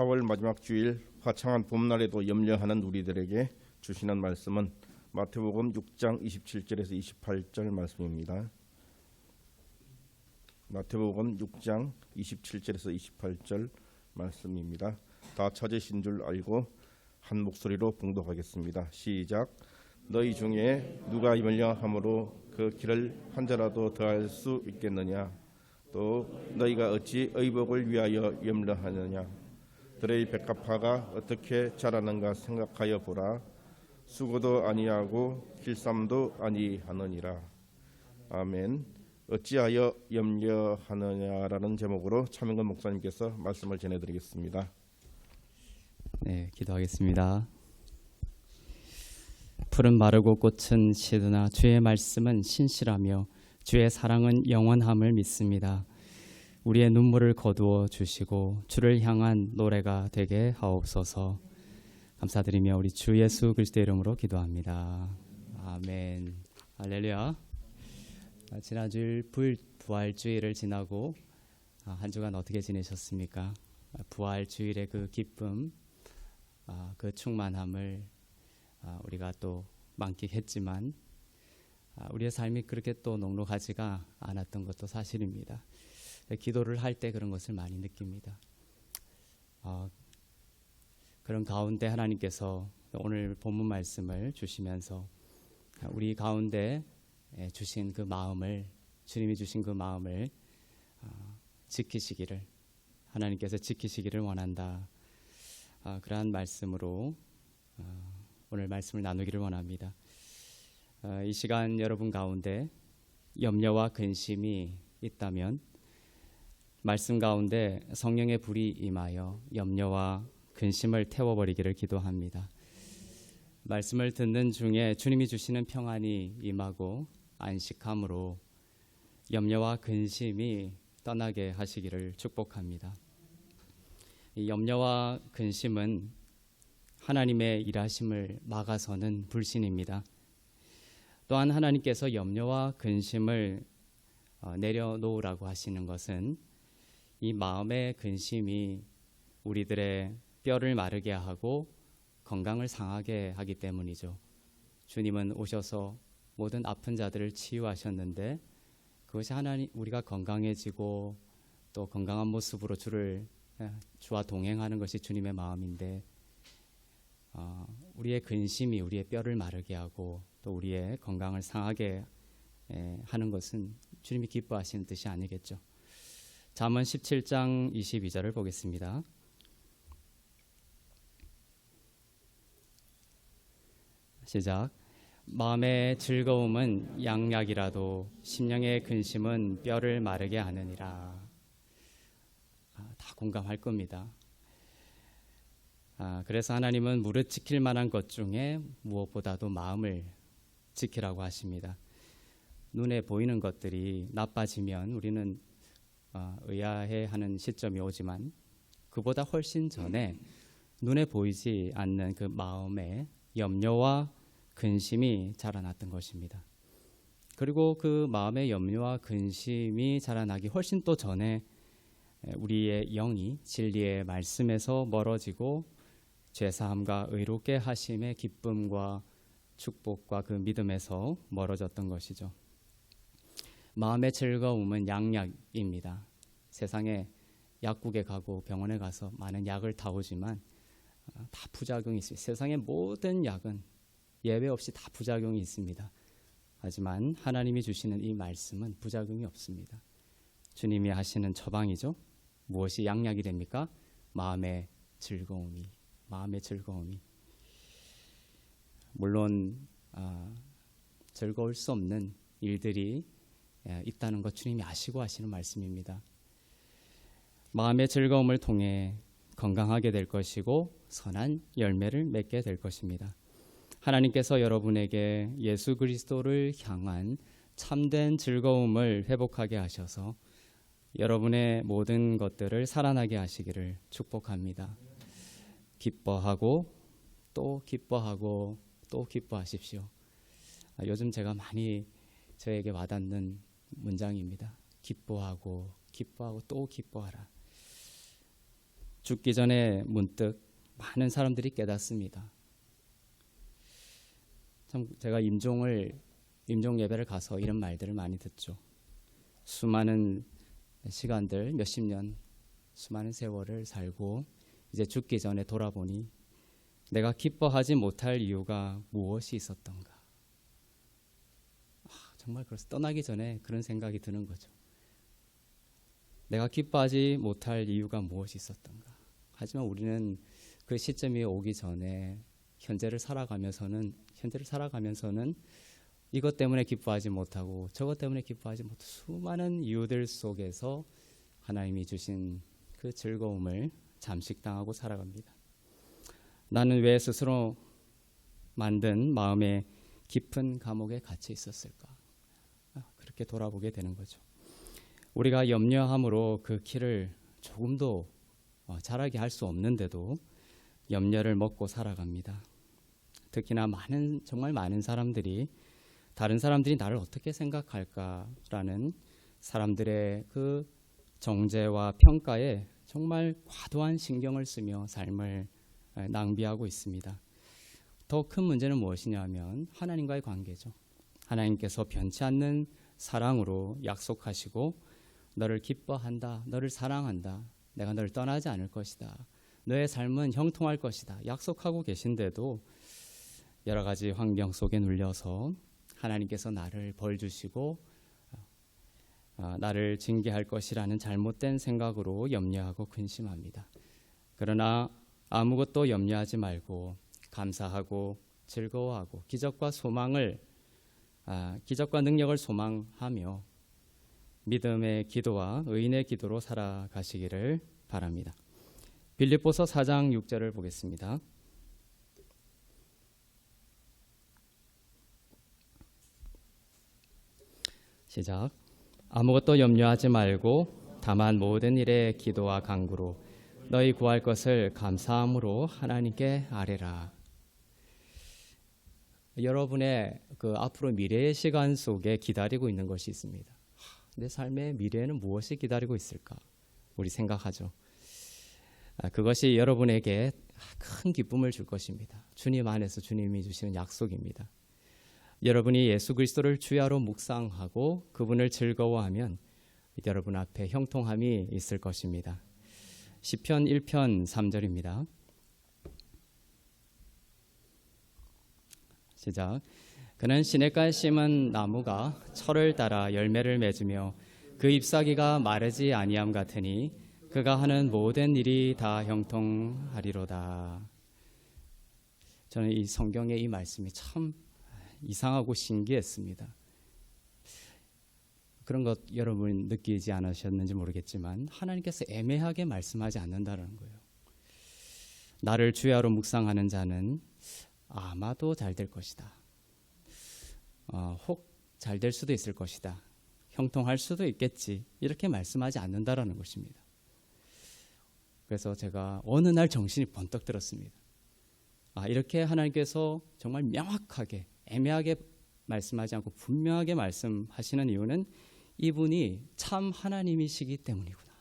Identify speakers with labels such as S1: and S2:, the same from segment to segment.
S1: 4월 마지막 주일 화창한 봄날에도 염려하는 우리들에게 주시는 말씀은 마태복음 6장 27절에서 28절 말씀입니다. 마태복음 6장 27절에서 28절 말씀입니다. 다 찾으신 줄 알고 한 목소리로 봉독하겠습니다. 시작. 너희 중에 누가 염려함으로 그 길을 한 자라도 더할 수 있겠느냐? 또 너희가 어찌 의복을 위하여 염려하느냐? 들의 백합화가 어떻게 자라는가 생각하여 보라. 수고도 아니하고 길쌈도 아니하느니라. 아멘. 어찌하여 염려하느냐라는 제목으로 차명근 목사님께서 말씀을 전해드리겠습니다.
S2: 네, 기도하겠습니다. 푸른 마르고 꽃은 시드나 주의 말씀은 신실하며 주의 사랑은 영원함을 믿습니다. 우리의 눈물을 거두어 주시고 주를 향한 노래가 되게 하옵소서. 감사드리며 우리 주 예수 그리스도의 이름으로 기도합니다. 아멘. 할렐루야. 지난주일 부활주일을 지나고 한 주간 어떻게 지내셨습니까? 부활주일의 그 기쁨, 그 충만함을 우리가 또 만끽했지만 우리의 삶이 그렇게 또 녹록하지가 않았던 것도 사실입니다. 기도를 할 때 그런 것을 많이 느낍니다. 그런 가운데 하나님께서 오늘 본문 말씀을 주시면서 우리 가운데 주신 그 마음을, 주님이 주신 그 마음을 지키시기를, 하나님께서 지키시기를 원한다. 그러한 말씀으로 오늘 말씀을 나누기를 원합니다. 이 시간 여러분 가운데 염려와 근심이 있다면 말씀 가운데 성령의 불이 임하여 염려와 근심을 태워버리기를 기도합니다. 말씀을 듣는 중에 주님이 주시는 평안이 임하고 안식함으로 염려와 근심이 떠나게 하시기를 축복합니다. 이 염려와 근심은 하나님의 일하심을 막아서는 불신입니다. 또한 하나님께서 염려와 근심을 내려놓으라고 하시는 것은 이 마음의 근심이 우리들의 뼈를 마르게 하고 건강을 상하게 하기 때문이죠. 주님은 오셔서 모든 아픈 자들을 치유하셨는데 그것이 우리가 건강해지고 또 건강한 모습으로 주와 동행하는 것이 주님의 마음인데 우리의 근심이 우리의 뼈를 마르게 하고 또 우리의 건강을 상하게 하는 것은 주님이 기뻐하시는 뜻이 아니겠죠. 잠언 17장 22절을 보겠습니다. 시작. 마음의 즐거움은 양약이라도 심령의 근심은 뼈를 마르게 하느니라. 다 공감할 겁니다. 그래서 하나님은 무릇 지킬 만한 것 중에 무엇보다도 마음을 지키라고 하십니다. 눈에 보이는 것들이 나빠지면 우리는 의아해하는 시점이 오지만 그보다 훨씬 전에 눈에 보이지 않는 그 마음에 염려와 근심이 자라났던 것입니다. 그리고 그 마음의 염려와 근심이 자라나기 훨씬 또 전에 우리의 영이 진리의 말씀에서 멀어지고 죄사함과 의롭게 하심의 기쁨과 축복과 그 믿음에서 멀어졌던 것이죠. 마음의 즐거움은 양약입니다. 세상에 약국에 가고 병원에 가서 많은 약을 타오지만 다 부작용이 있습니다. 세상의 모든 약은 예외 없이 다 부작용이 있습니다. 하지만 하나님이 주시는 이 말씀은 부작용이 없습니다. 주님이 하시는 처방이죠. 무엇이 양약이 됩니까? 마음의 즐거움이. 물론 즐거울 수 없는 일들이 있다는 것 주님이 아시고 하시는 말씀입니다. 마음의 즐거움을 통해 건강하게 될 것이고 선한 열매를 맺게 될 것입니다. 하나님께서 여러분에게 예수 그리스도를 향한 참된 즐거움을 회복하게 하셔서 여러분의 모든 것들을 살아나게 하시기를 축복합니다. 기뻐하고 또 기뻐하고 또 기뻐하십시오. 요즘 제가 많이 저에게 와닿는 문장입니다. 기뻐하고 또 기뻐하라. 죽기 전에 문득 많은 사람들이 깨닫습니다. 참 제가 임종 예배를 가서 이런 말들을 많이 듣죠. 수많은 시간들, 몇십 년, 수많은 세월을 살고 이제 죽기 전에 돌아보니 내가 기뻐하지 못할 이유가 무엇이 있었던가. 정말 그래서 떠나기 전에 그런 생각이 드는 거죠. 내가 기뻐하지 못할 이유가 무엇이 있었던가. 하지만 우리는 그 시점이 오기 전에 현재를 살아가면서는 이것 때문에 기뻐하지 못하고 저것 때문에 기뻐하지 못하고 수많은 이유들 속에서 하나님이 주신 그 즐거움을 잠식당하고 살아갑니다. 나는 왜 스스로 만든 마음의 깊은 감옥에 갇혀 있었을까? 그렇게 돌아보게 되는 거죠. 우리가 염려함으로 그 키를 조금도 자라게 할 수 없는데도 염려를 먹고 살아갑니다. 특히나 정말 많은 사람들이 다른 사람들이 나를 어떻게 생각할까라는 사람들의 그 정죄와 평가에 정말 과도한 신경을 쓰며 삶을 낭비하고 있습니다. 더 큰 문제는 무엇이냐면 하나님과의 관계죠. 하나님께서 변치 않는 사랑으로 약속하시고 너를 기뻐한다, 너를 사랑한다, 내가 너를 떠나지 않을 것이다, 너의 삶은 형통할 것이다 약속하고 계신데도 여러 가지 환경 속에 눌려서 하나님께서 나를 벌 주시고 나를 징계할 것이라는 잘못된 생각으로 염려하고 근심합니다. 그러나 아무것도 염려하지 말고 감사하고 즐거워하고 기적과 능력을 소망하며 믿음의 기도와 의인의 기도로 살아가시기를 바랍니다. 빌립보서 4장 6절을 보겠습니다. 시작. 아무것도 염려하지 말고 다만 모든 일에 기도와 간구로 너희 구할 것을 감사함으로 하나님께 아뢰라. 여러분의 그 앞으로 미래의 시간 속에 기다리고 있는 것이 있습니다. 내 삶의 미래에는 무엇이 기다리고 있을까? 우리 생각하죠. 그것이 여러분에게 큰 기쁨을 줄 것입니다. 주님 안에서 주님이 주시는 약속입니다. 여러분이 예수 그리스도를 주야로 묵상하고 그분을 즐거워하면 여러분 앞에 형통함이 있을 것입니다. 시편 1편 3절입니다. 시작. 그는 시냇가에 심은 나무가 철을 따라 열매를 맺으며 그 잎사귀가 마르지 아니함 같으니 그가 하는 모든 일이 다 형통하리로다. 저는 이 성경의 이 말씀이 참 이상하고 신기했습니다. 그런 것 여러분 느끼지 않으셨는지 모르겠지만 하나님께서 애매하게 말씀하지 않는다는 거예요. 나를 주야로 묵상하는 자는 아마도 잘 될 것이다. 혹 잘 될 수도 있을 것이다. 형통할 수도 있겠지. 이렇게 말씀하지 않는다라는 것입니다. 그래서 제가 어느 날 정신이 번뜩 들었습니다. 이렇게 하나님께서 정말 명확하게 애매하게 말씀하지 않고 분명하게 말씀하시는 이유는 이분이 참 하나님이시기 때문이구나.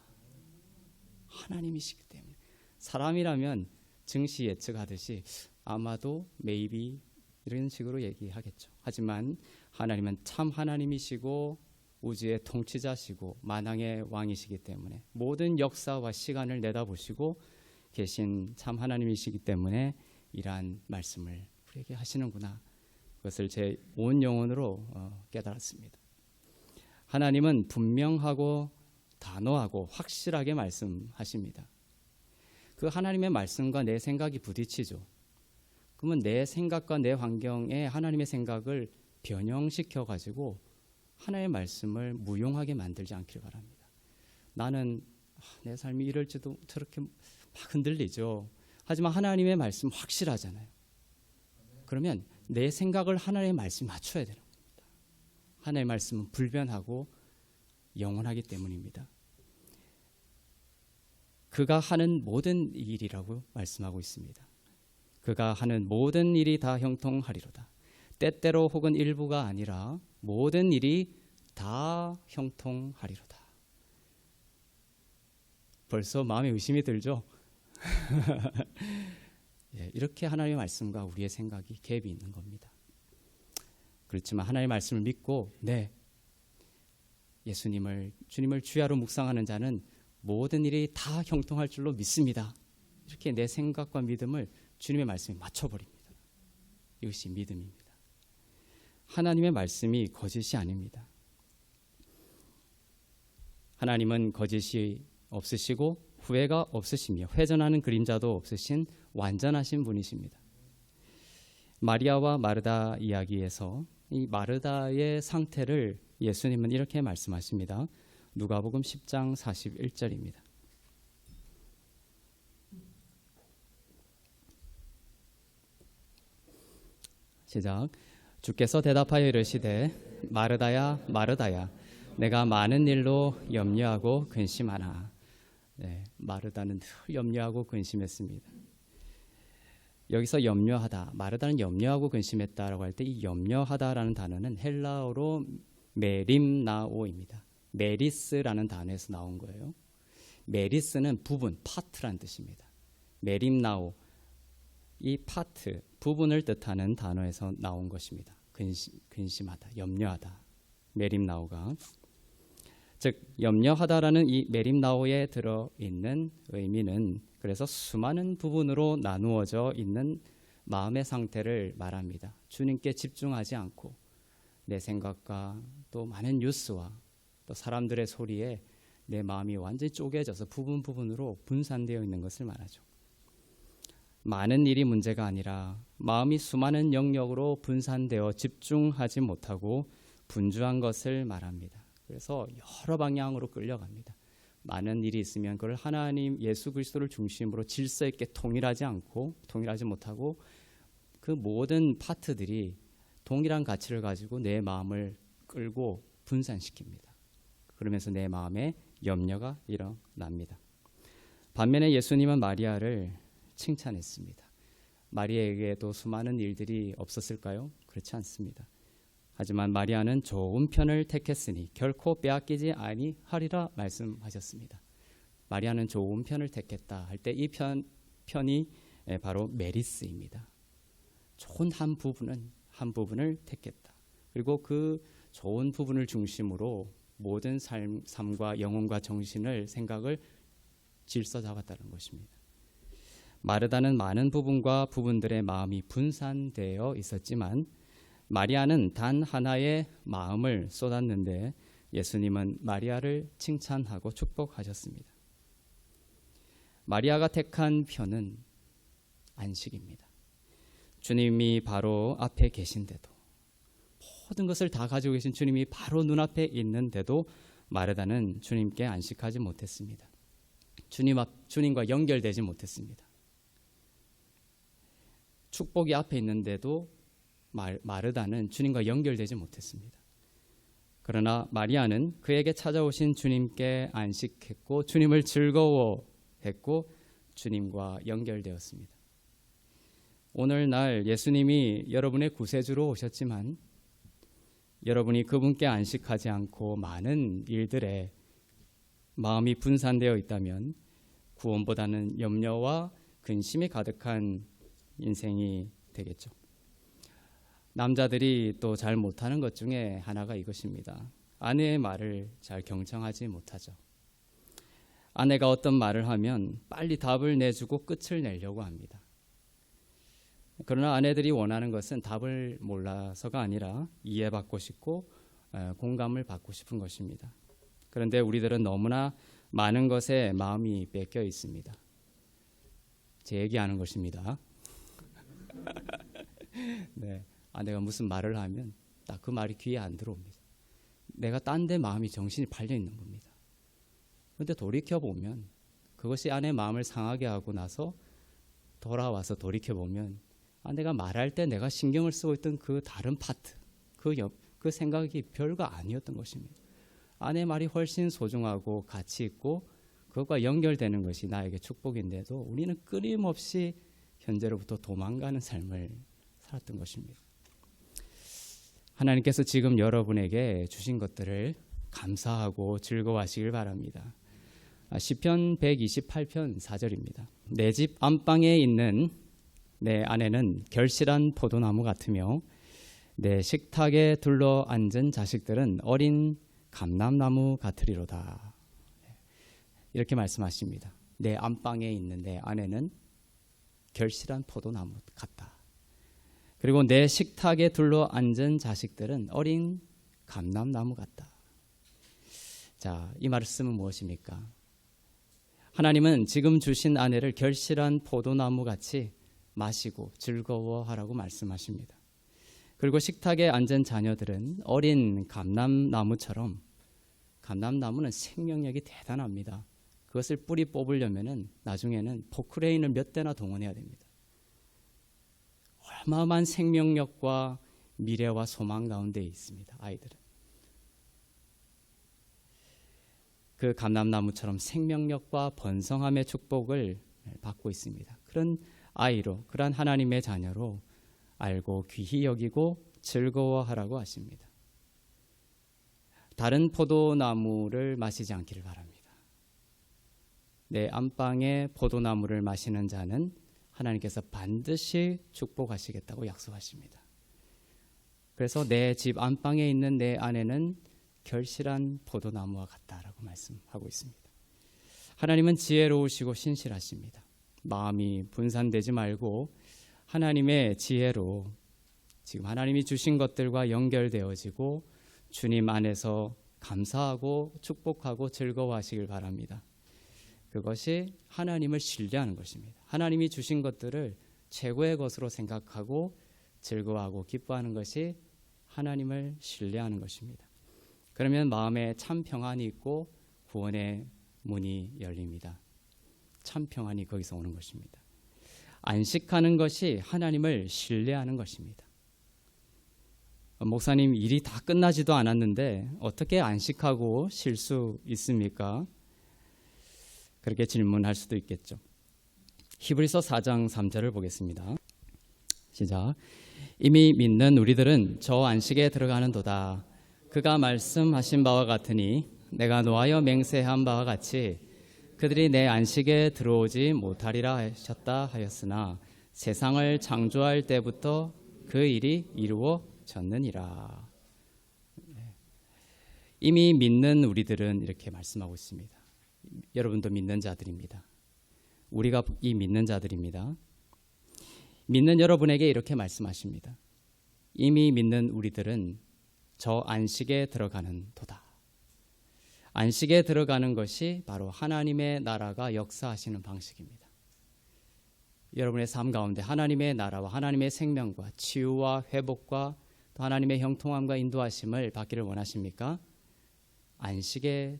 S2: 하나님이시기 때문에. 사람이라면 증시 예측하듯이 아마도 maybe 이런 식으로 얘기하겠죠. 하지만 하나님은 참 하나님이시고 우주의 통치자시고 만왕의 왕이시기 때문에 모든 역사와 시간을 내다보시고 계신 참 하나님이시기 때문에 이러한 말씀을 우리에게 하시는구나. 그것을 제 온 영혼으로 깨달았습니다. 하나님은 분명하고 단호하고 확실하게 말씀하십니다. 그 하나님의 말씀과 내 생각이 부딪히죠. 그러면 내 생각과 내 환경에 하나님의 생각을 변형시켜 가지고 하나님의 말씀을 무용하게 만들지 않기를 바랍니다. 나는 내 삶이 이럴지도 저렇게 막 흔들리죠. 하지만 하나님의 말씀 확실하잖아요. 그러면 내 생각을 하나님의 말씀에 맞춰야 되는 겁니다. 하나님의 말씀은 불변하고 영원하기 때문입니다. 그가 하는 모든 일이라고 말씀하고 있습니다. 그가 하는 모든 일이 다 형통하리로다. 때때로 혹은 일부가 아니라 모든 일이 다 형통하리로다. 벌써 마음에 의심이 들죠? 예, 이렇게 하나님의 말씀과 우리의 생각이 갭이 있는 겁니다. 그렇지만 하나님의 말씀을 믿고 주님을 주야로 묵상하는 자는 모든 일이 다 형통할 줄로 믿습니다. 이렇게 내 생각과 믿음을 주님의 말씀에 맞춰버립니다. 이것이 믿음입니다. 하나님의 말씀이 거짓이 아닙니다. 하나님은 거짓이 없으시고 후회가 없으시며 회전하는 그림자도 없으신 완전하신 분이십니다. 마리아와 마르다 이야기에서 이 마르다의 상태를 예수님은 이렇게 말씀하십니다. 누가복음 10장 41절입니다. 시작. 주께서 대답하여 이르시되 마르다야 마르다야 내가 많은 일로 염려하고 근심하나. 마르다는 늘 염려하고 근심했습니다. 여기서 염려하다, 마르다는 염려하고 근심했다라고 할 때 이 염려하다라는 단어는 헬라어로 메림나오입니다. 메리스라는 단어에서 나온 거예요. 메리스는 부분, 파트란 뜻입니다. 메림나오, 이 파트, 부분을 뜻하는 단어에서 나온 것입니다. 근심하다, 염려하다, 메림나오가. 즉 염려하다라는 이 메림나오에 들어있는 의미는 그래서 수많은 부분으로 나누어져 있는 마음의 상태를 말합니다. 주님께 집중하지 않고 내 생각과 또 많은 뉴스와 또 사람들의 소리에 내 마음이 완전히 쪼개져서 부분으로 분산되어 있는 것을 말하죠. 많은 일이 문제가 아니라 마음이 수많은 영역으로 분산되어 집중하지 못하고 분주한 것을 말합니다. 그래서 여러 방향으로 끌려갑니다. 많은 일이 있으면 그걸 하나님 예수 그리스도를 중심으로 질서 있게 통일하지 못하고 그 모든 파트들이 동일한 가치를 가지고 내 마음을 끌고 분산시킵니다. 그러면서 내 마음에 염려가 일어납니다. 반면에 예수님은 마리아를 칭찬했습니다. 마리아에게도 수많은 일들이 없었을까요? 그렇지 않습니다. 하지만 마리아는 좋은 편을 택했으니 결코 빼앗기지 아니하리라 말씀하셨습니다. 마리아는 좋은 편을 택했다 할 때 이 편이 바로 메리스입니다. 좋은 한 부분을 택했다. 그리고 그 좋은 부분을 중심으로 모든 삶과 영혼과 정신을 생각을 질서 잡았다는 것입니다. 마르다는 많은 부분과 부분들의 마음이 분산되어 있었지만 마리아는 단 하나의 마음을 쏟았는데 예수님은 마리아를 칭찬하고 축복하셨습니다. 마리아가 택한 편은 안식입니다. 주님이 바로 앞에 계신데도 모든 것을 다 가지고 계신 주님이 바로 눈앞에 있는데도 마르다는 주님께 안식하지 못했습니다. 주님과 연결되지 못했습니다. 축복이 앞에 있는데도 마르다는 주님과 연결되지 못했습니다. 그러나 마리아는 그에게 찾아오신 주님께 안식했고 주님을 즐거워했고 주님과 연결되었습니다. 오늘날 예수님이 여러분의 구세주로 오셨지만 여러분이 그분께 안식하지 않고 많은 일들에 마음이 분산되어 있다면 구원보다는 염려와 근심이 가득한 인생이 되겠죠. 남자들이 또 잘 못하는 것 중에 하나가 이것입니다. 아내의 말을 잘 경청하지 못하죠. 아내가 어떤 말을 하면 빨리 답을 내주고 끝을 내려고 합니다. 그러나 아내들이 원하는 것은 답을 몰라서가 아니라 이해받고 싶고 공감을 받고 싶은 것입니다. 그런데 우리들은 너무나 많은 것에 마음이 뺏겨 있습니다. 제 얘기하는 것입니다. 네, 아내가 무슨 말을 하면 딱 그 말이 귀에 안 들어옵니다. 내가 딴 데 마음이 정신이 팔려 있는 겁니다. 그런데 돌이켜보면 그것이 아내 마음을 상하게 하고 나서 돌아와서 돌이켜보면 아내가 말할 때 내가 신경을 쓰고 있던 그 다른 파트, 그 생각이 별거 아니었던 것입니다. 아내 말이 훨씬 소중하고 가치 있고 그것과 연결되는 것이 나에게 축복인데도 우리는 끊임없이 현재로부터 도망가는 삶을 살았던 것입니다. 하나님께서 지금 여러분에게 주신 것들을 감사하고 즐거워하시길 바랍니다. 시편 128편 4절입니다. 내 집 안방에 있는 내 아내는 결실한 포도나무 같으며 내 식탁에 둘러 앉은 자식들은 어린 감람나무 같으리로다. 이렇게 말씀하십니다. 내 안방에 있는 내 아내는 결실한 포도나무 같다. 그리고 내 식탁에 둘러 앉은 자식들은 어린 감람나무 같다. 자, 이 말씀은 무엇입니까? 하나님은 지금 주신 아내를 결실한 포도나무 같이 마시고 즐거워하라고 말씀하십니다. 그리고 식탁에 앉은 자녀들은 어린 감람나무처럼, 감람나무는 생명력이 대단합니다. 그것을 뿌리 뽑으려면은 나중에는 포크레인을 몇 대나 동원해야 됩니다. 어마어마한 생명력과 미래와 소망 가운데 있습니다. 아이들은 그 감람나무처럼 생명력과 번성함의 축복을 받고 있습니다. 그런 아이로, 그러한 하나님의 자녀로 알고 귀히 여기고 즐거워하라고 하십니다. 다른 포도나무를 마시지 않기를 바랍니다. 내 안방에 포도나무를 마시는 자는 하나님께서 반드시 축복하시겠다고 약속하십니다. 그래서 내 집 안방에 있는 내 아내는 결실한 포도나무와 같다라고 말씀하고 있습니다. 하나님은 지혜로우시고 신실하십니다. 마음이 분산되지 말고 하나님의 지혜로 지금 하나님이 주신 것들과 연결되어지고 주님 안에서 감사하고 축복하고 즐거워하시길 바랍니다. 그것이 하나님을 신뢰하는 것입니다. 하나님이 주신 것들을 최고의 것으로 생각하고 즐거워하고 기뻐하는 것이 하나님을 신뢰하는 것입니다. 그러면 마음에 참 평안이 있고 구원의 문이 열립니다. 참 평안이 거기서 오는 것입니다. 안식하는 것이 하나님을 신뢰하는 것입니다. 목사님, 일이 다 끝나지도 않았는데 어떻게 안식하고 쉴 수 있습니까? 그렇게 질문할 수도 있겠죠. 히브리서 4장 3절을 보겠습니다. 시작. 이미 믿는 우리들은 저 안식에 들어가는도다. 그가 말씀하신 바와 같으니 내가 노하여 맹세한 바와 같이 그들이 내 안식에 들어오지 못하리라 하셨다 하였으나 세상을 창조할 때부터 그 일이 이루어졌느니라. 이미 믿는 우리들은 이렇게 말씀하고 있습니다. 여러분도 믿는 자들입니다. 우리가 이 믿는 자들입니다. 믿는 여러분에게 이렇게 말씀하십니다. 이미 믿는 우리들은 저 안식에 들어가는 도다. 안식에 들어가는 것이 바로 하나님의 나라가 역사하시는 방식입니다. 여러분의 삶 가운데 하나님의 나라와 하나님의 생명과 치유와 회복과 또 하나님의 형통함과 인도하심을 받기를 원하십니까? 안식에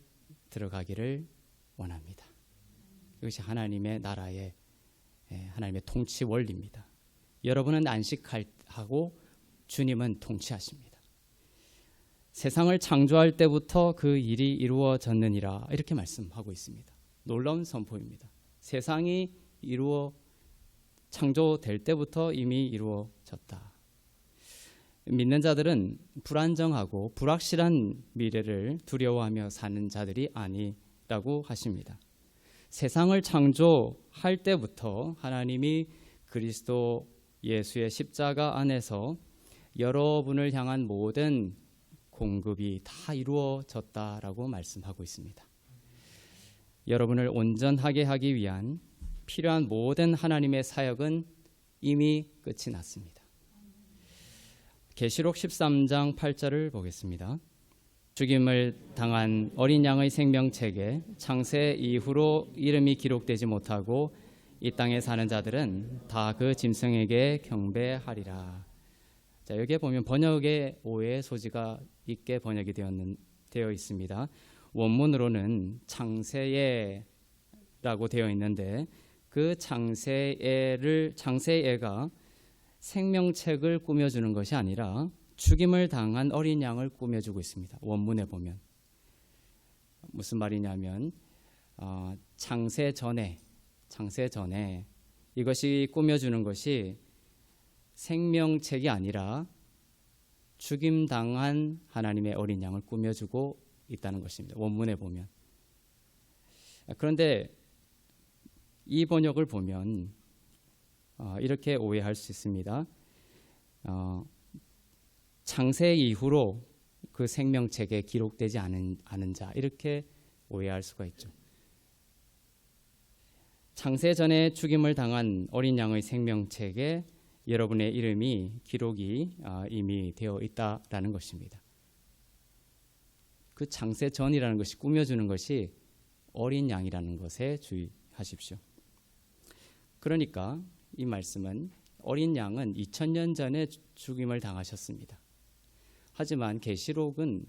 S2: 들어가기를 원합니다. 이것이 하나님의 나라의 하나님의 통치 원리입니다. 여러분은 안식하고 주님은 통치하십니다. 세상을 창조할 때부터 그 일이 이루어졌느니라 이렇게 말씀하고 있습니다. 놀라운 선포입니다. 세상이 창조될 때부터 이미 이루어졌다. 믿는 자들은 불안정하고 불확실한 미래를 두려워하며 사는 자들이 아니라고 하십니다. 세상을 창조할 때부터 하나님이 그리스도 예수의 십자가 안에서 여러분을 향한 모든 공급이 다 이루어졌다라고 말씀하고 있습니다. 여러분을 온전하게 하기 위한 필요한 모든 하나님의 사역은 이미 끝이 났습니다. 계시록 13장 8절을 보겠습니다. 죽임을 당한 어린 양의 생명책에 창세 이후로 이름이 기록되지 못하고 이 땅에 사는 자들은 다 그 짐승에게 경배하리라. 자, 여기에 보면 번역에 오해의 소지가 있게 번역이 되어 있습니다. 원문으로는 창세예라고 되어 있는데 그 창세예가 생명책을 꾸며주는 것이 아니라 죽임을 당한 어린 양을 꾸며주고 있습니다. 원문에 보면 무슨 말이냐면 창세 전에 이것이 꾸며주는 것이 생명책이 아니라 죽임당한 하나님의 어린 양을 꾸며주고 있다는 것입니다. 원문에 보면 그런데 이 번역을 보면 이렇게 오해할 수 있습니다. 창세 이후로 그 생명책에 기록되지 않은 자, 이렇게 오해할 수가 있죠. 창세 전에 죽임을 당한 어린 양의 생명책에 여러분의 이름이 기록이 이미 되어 있다라는 것입니다. 그 창세 전이라는 것이 꾸며주는 것이 어린 양이라는 것에 주의하십시오. 그러니까 이 말씀은 어린 양은 2000년 전에 죽임을 당하셨습니다. 하지만 계시록은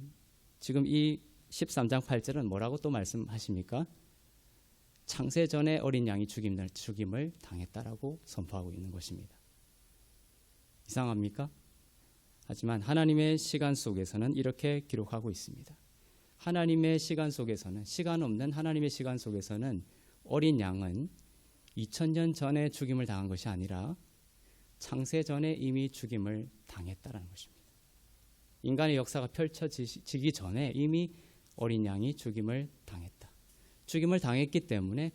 S2: 지금 이 13장 8절은 뭐라고 또 말씀하십니까? 창세 전에 어린 양이 죽임을 당했다라고 선포하고 있는 것입니다. 이상합니까? 하지만 하나님의 시간 속에서는 이렇게 기록하고 있습니다. 하나님의 시간 속에서는, 시간 없는 하나님의 시간 속에서는 어린 양은 2000년 전에 죽임을 당한 것이 아니라 창세 전에 이미 죽임을 당했다라는 것입니다. 인간의 역사가 펼쳐지기 전에 이미 어린 양이 죽임을 당했다. 죽임을 당했기 때문에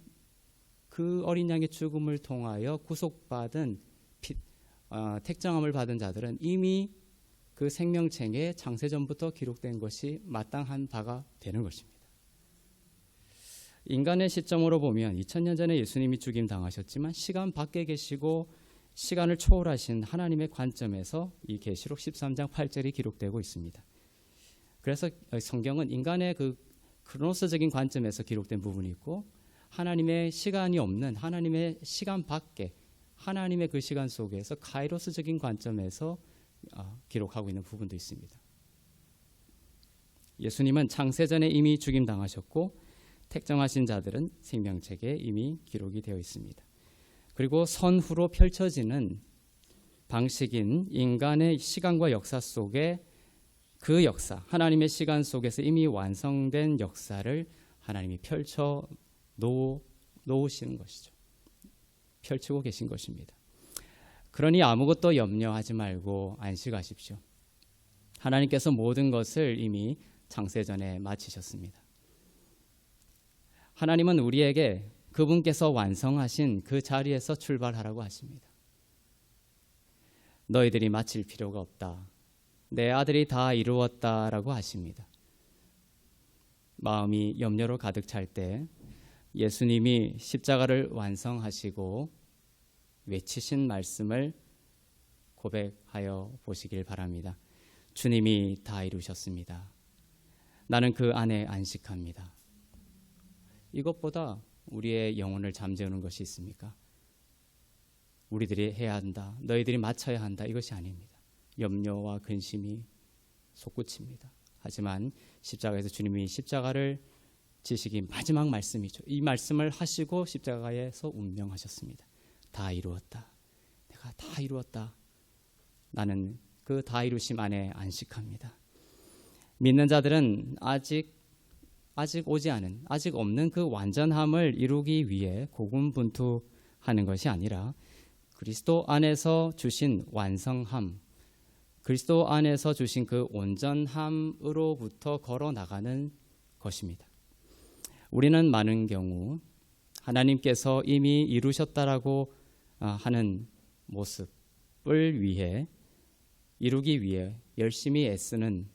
S2: 그 어린 양의 죽음을 통하여 구속받은 택정함을 받은 자들은 이미 그 생명책에 창세전부터 기록된 것이 마땅한 바가 되는 것입니다. 인간의 시점으로 보면 2000년 전에 예수님이 죽임 당하셨지만 시간 밖에 계시고 시간을 초월하신 하나님의 관점에서 이 계시록 13장 8절이 기록되고 있습니다. 그래서 성경은 인간의 그 크로노스적인 관점에서 기록된 부분이 있고 하나님의 시간이 없는 하나님의 시간 밖에 하나님의 그 시간 속에서 카이로스적인 관점에서 기록하고 있는 부분도 있습니다. 예수님은 창세전에 이미 죽임 당하셨고 택정하신 자들은 생명책에 이미 기록이 되어 있습니다. 그리고 선후로 펼쳐지는 방식인 인간의 시간과 역사 속에 그 역사, 하나님의 시간 속에서 이미 완성된 역사를 하나님이 펼쳐 놓으시는 것이죠. 펼치고 계신 것입니다. 그러니 아무것도 염려하지 말고 안식하십시오. 하나님께서 모든 것을 이미 창세전에 마치셨습니다. 하나님은 우리에게 그분께서 완성하신 그 자리에서 출발하라고 하십니다. 너희들이 마칠 필요가 없다. 내 아들이 다 이루었다라고 하십니다. 마음이 염려로 가득 찰 때 예수님이 십자가를 완성하시고 외치신 말씀을 고백하여 보시길 바랍니다. 주님이 다 이루셨습니다. 나는 그 안에 안식합니다. 이것보다 우리의 영혼을 잠재우는 것이 있습니까? 우리들이 해야 한다, 너희들이 마쳐야 한다, 이것이 아닙니다. 염려와 근심이 솟구칩니다. 하지만 십자가에서 주님이 십자가를 지시기 마지막 말씀이죠. 이 말씀을 하시고 십자가에서 운명하셨습니다. 다 이루었다. 내가 다 이루었다. 나는 그 다 이루심 안에 안식합니다. 믿는 자들은 아직 오지 않은, 아직 없는 그 완전함을 이루기 위해 고군분투하는 것이 아니라 그리스도 안에서 주신 완성함, 그리스도 안에서 주신 그 온전함으로부터 걸어 나가는 것입니다. 우리는 많은 경우 하나님께서 이미 이루셨다라고 하는 모습을 위해 이루기 위해 열심히 애쓰는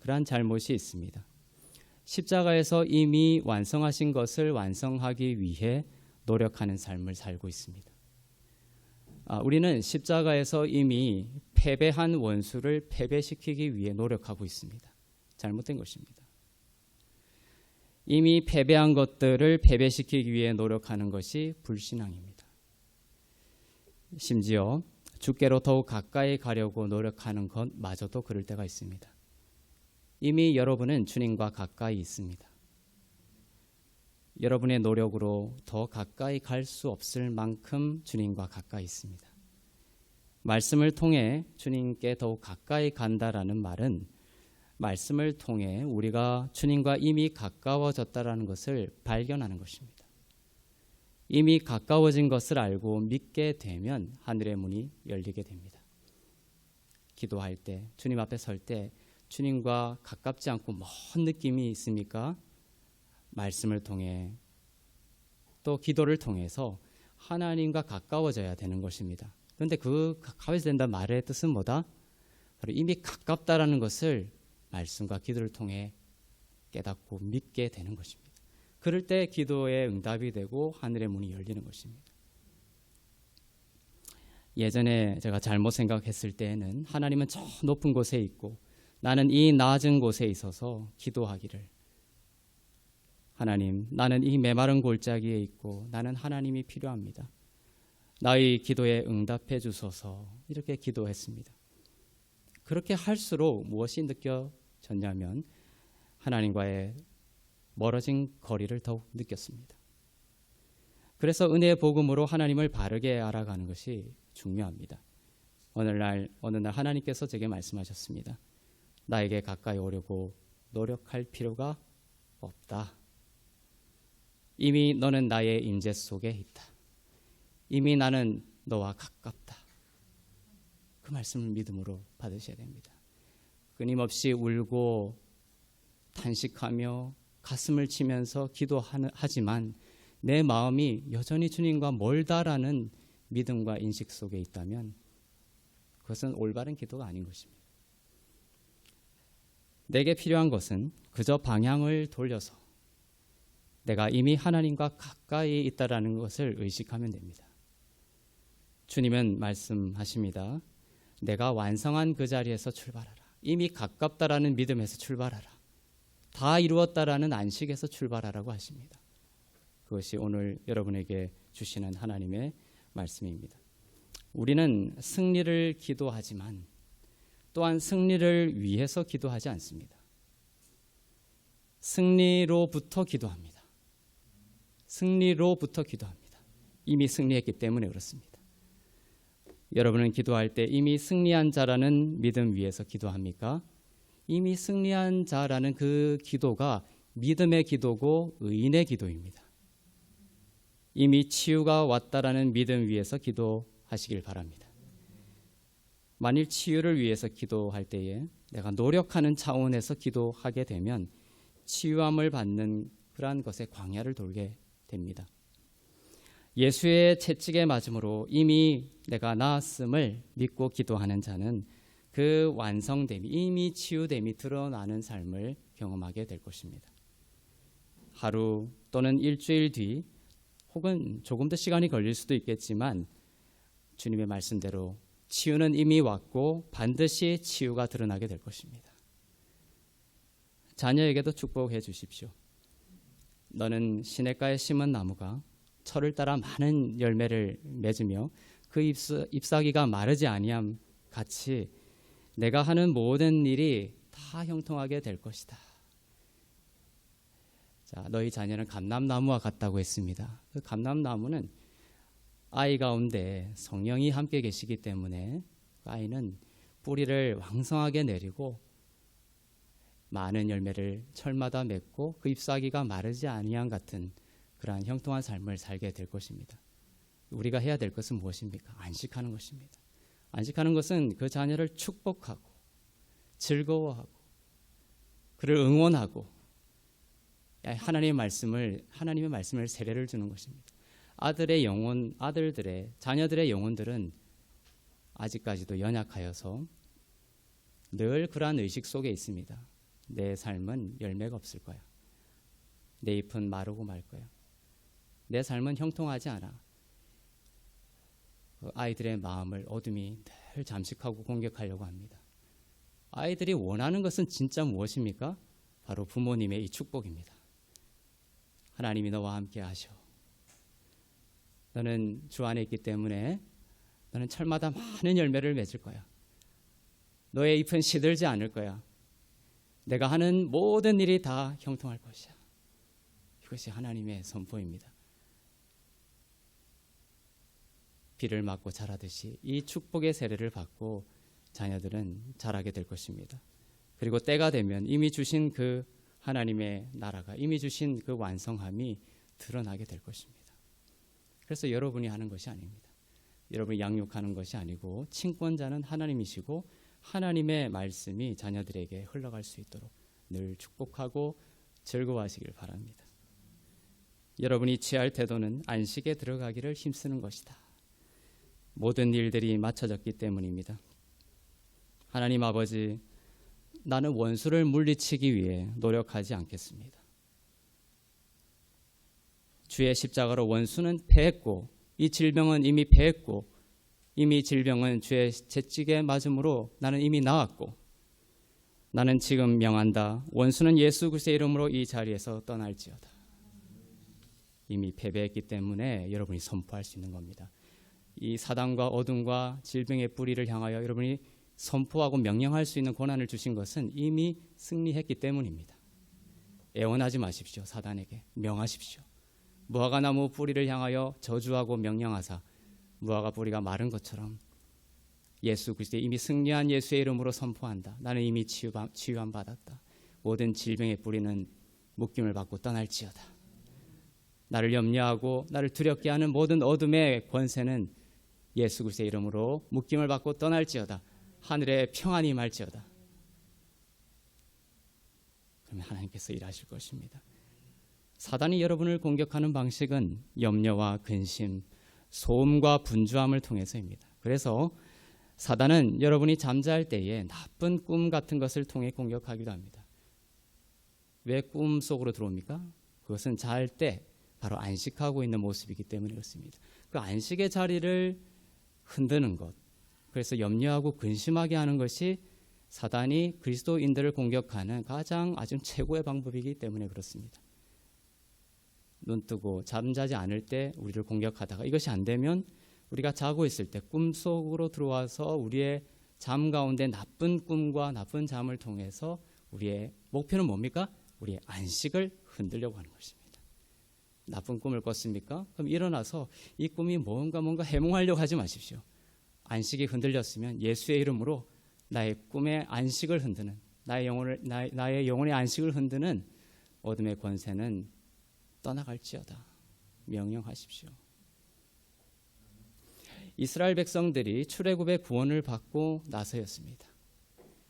S2: 그러한 잘못이 있습니다. 십자가에서 이미 완성하신 것을 완성하기 위해 노력하는 삶을 살고 있습니다. 우리는 십자가에서 이미 패배한 원수를 패배시키기 위해 노력하고 있습니다. 잘못된 것입니다. 이미 패배한 것들을 패배시키기 위해 노력하는 것이 불신앙입니다. 심지어 주께로 더욱 가까이 가려고 노력하는 것마저도 그럴 때가 있습니다. 이미 여러분은 주님과 가까이 있습니다. 여러분의 노력으로 더 가까이 갈 수 없을 만큼 주님과 가까이 있습니다. 말씀을 통해 주님께 더욱 가까이 간다라는 말은 말씀을 통해 우리가 주님과 이미 가까워졌다라는 것을 발견하는 것입니다. 이미 가까워진 것을 알고 믿게 되면 하늘의 문이 열리게 됩니다. 기도할 때, 주님 앞에 설 때 주님과 가깝지 않고 먼 느낌이 있습니까? 말씀을 통해 또 기도를 통해서 하나님과 가까워져야 되는 것입니다. 그런데 그 가까워져야 된다는 말의 뜻은 뭐다? 바로 이미 가깝다라는 것을 말씀과 기도를 통해 깨닫고 믿게 되는 것입니다. 그럴 때 기도의 응답이 되고 하늘의 문이 열리는 것입니다. 예전에 제가 잘못 생각했을 때에는 하나님은 저 높은 곳에 있고 나는 이 낮은 곳에 있어서 기도하기를, 하나님, 나는 이 메마른 골짜기에 있고 나는 하나님이 필요합니다. 나의 기도에 응답해 주소서, 이렇게 기도했습니다. 그렇게 할수록 무엇이 느껴졌냐면 하나님과의 멀어진 거리를 더욱 느꼈습니다. 그래서 은혜의 복음으로 하나님을 바르게 알아가는 것이 중요합니다. 어느 날 하나님께서 제게 말씀하셨습니다. 나에게 가까이 오려고 노력할 필요가 없다. 이미 너는 나의 임재 속에 있다. 이미 나는 너와 가깝다. 그 말씀을 믿음으로 받으셔야 됩니다. 끊임없이 울고 탄식하며 가슴을 치면서 기도하지만 내 마음이 여전히 주님과 멀다라는 믿음과 인식 속에 있다면 그것은 올바른 기도가 아닌 것입니다. 내게 필요한 것은 그저 방향을 돌려서 내가 이미 하나님과 가까이 있다라는 것을 의식하면 됩니다. 주님은 말씀하십니다. 내가 완성한 그 자리에서 출발하라. 이미 가깝다라는 믿음에서 출발하라. 다 이루었다라는 안식에서 출발하라고 하십니다. 그것이 오늘 여러분에게 주시는 하나님의 말씀입니다. 우리는 승리를 기도하지만 또한 승리를 위해서 기도하지 않습니다. 승리로부터 기도합니다. 승리로부터 기도합니다. 이미 승리했기 때문에 그렇습니다. 여러분은 기도할 때 이미 승리한 자라는 믿음 위에서 기도합니까? 이미 승리한 자라는 그 기도가 믿음의 기도고 의인의 기도입니다. 이미 치유가 왔다라는 믿음 위에서 기도하시길 바랍니다. 만일 치유를 위해서 기도할 때에 내가 노력하는 차원에서 기도하게 되면 치유함을 받는 그러한 것에 광야를 돌게 됩니다. 예수의 채찍에 맞음으로 이미 내가 나았음을 믿고 기도하는 자는 그 완성됨이, 이미 치유됨이 드러나는 삶을 경험하게 될 것입니다. 하루 또는 일주일 뒤 혹은 조금 더 시간이 걸릴 수도 있겠지만 주님의 말씀대로 치유는 이미 왔고 반드시 치유가 드러나게 될 것입니다. 자녀에게도 축복해 주십시오. 너는 시냇가에 심은 나무가 철을 따라 많은 열매를 맺으며 그 잎사귀가 마르지 아니함 같이 내가 하는 모든 일이 다 형통하게 될 것이다. 자, 너희 자녀는 감람나무와 같다고 했습니다. 그 감람나무는 아이 가운데 성령이 함께 계시기 때문에 그 아이는 뿌리를 왕성하게 내리고 많은 열매를 철마다 맺고 그 잎사귀가 마르지 아니함 같은 그러한 형통한 삶을 살게 될 것입니다. 우리가 해야 될 것은 무엇입니까? 안식하는 것입니다. 안식하는 것은 그 자녀를 축복하고 즐거워하고 그를 응원하고 하나님의 말씀을 세례를 주는 것입니다. 자녀들의 영혼들은 아직까지도 연약하여서 늘 그러한 의식 속에 있습니다. 내 삶은 열매가 없을 거야. 내 잎은 마르고 말 거야. 내 삶은 형통하지 않아. 아이들의 마음을 어둠이 늘 잠식하고 공격하려고 합니다. 아이들이 원하는 것은 진짜 무엇입니까? 바로 부모님의 이 축복입니다. 하나님이 너와 함께 하셔. 너는 주 안에 있기 때문에 너는 철마다 많은 열매를 맺을 거야. 너의 잎은 시들지 않을 거야. 내가 하는 모든 일이 다 형통할 것이야. 이것이 하나님의 선포입니다. 비를 맞고 자라듯이 이 축복의 세례를 받고 자녀들은 자라게 될 것입니다. 그리고 때가 되면 이미 주신 그 하나님의 나라가, 이미 주신 그 완성함이 드러나게 될 것입니다. 그래서 여러분이 하는 것이 아닙니다. 여러분이 양육하는 것이 아니고 친권자는 하나님이시고 하나님의 말씀이 자녀들에게 흘러갈 수 있도록 늘 축복하고 즐거워하시길 바랍니다. 여러분이 취할 태도는 안식에 들어가기를 힘쓰는 것이다. 모든 일들이 맞춰졌기 때문입니다. 하나님 아버지, 나는 원수를 물리치기 위해 노력하지 않겠습니다. 주의 십자가로 원수는 패했고 이 질병은 이미 패했고 이미 질병은 주의 채찍에 맞음으로 나는 이미 나았고 나는 지금 명한다. 원수는 예수 그리스도의 이름으로 이 자리에서 떠날지어다. 이미 패배했기 때문에 여러분이 선포할 수 있는 겁니다. 이 사단과 어둠과 질병의 뿌리를 향하여 여러분이 선포하고 명령할 수 있는 권한을 주신 것은 이미 승리했기 때문입니다. 애원하지 마십시오. 사단에게 명하십시오. 무화과 나무 뿌리를 향하여 저주하고 명령하사 무화과 뿌리가 마른 것처럼 예수 그리스도의 이미 승리한 예수의 이름으로 선포한다. 나는 이미 치유함 받았다. 모든 질병의 뿌리는 묶임을 받고 떠날지어다. 나를 염려하고 나를 두렵게 하는 모든 어둠의 권세는 예수 그리스도의 이름으로 묶임을 받고 떠날지어다. 하늘에 평안이 임할지어다. 그러면 하나님께서 일하실 것입니다. 사단이 여러분을 공격하는 방식은 염려와 근심, 소음과 분주함을 통해서입니다. 그래서 사단은 여러분이 잠잘 때에 나쁜 꿈 같은 것을 통해 공격하기도 합니다. 왜 꿈 속으로 들어옵니까? 그것은 잘 때 바로 안식하고 있는 모습이기 때문에 그렇습니다. 그 안식의 자리를 흔드는 것, 그래서 염려하고 근심하게 하는 것이 사단이 그리스도인들을 공격하는 가장 아주 최고의 방법이기 때문에 그렇습니다. 눈 뜨고 잠자지 않을 때 우리를 공격하다가 이것이 안 되면 우리가 자고 있을 때 꿈속으로 들어와서 우리의 잠 가운데 나쁜 꿈과 나쁜 잠을 통해서 우리의 목표는 뭡니까? 우리의 안식을 흔들려고 하는 것입니다. 나쁜 꿈을 꿨습니까? 그럼 일어나서 이 꿈이 뭔가 해몽하려고 하지 마십시오. 안식이 흔들렸으면 예수의 이름으로 나의 꿈의 안식을 흔드는 나의 영혼의 안식을 흔드는 어둠의 권세는 떠나갈지어다. 명령하십시오. 이스라엘 백성들이 출애굽의 구원을 받고 나서였습니다.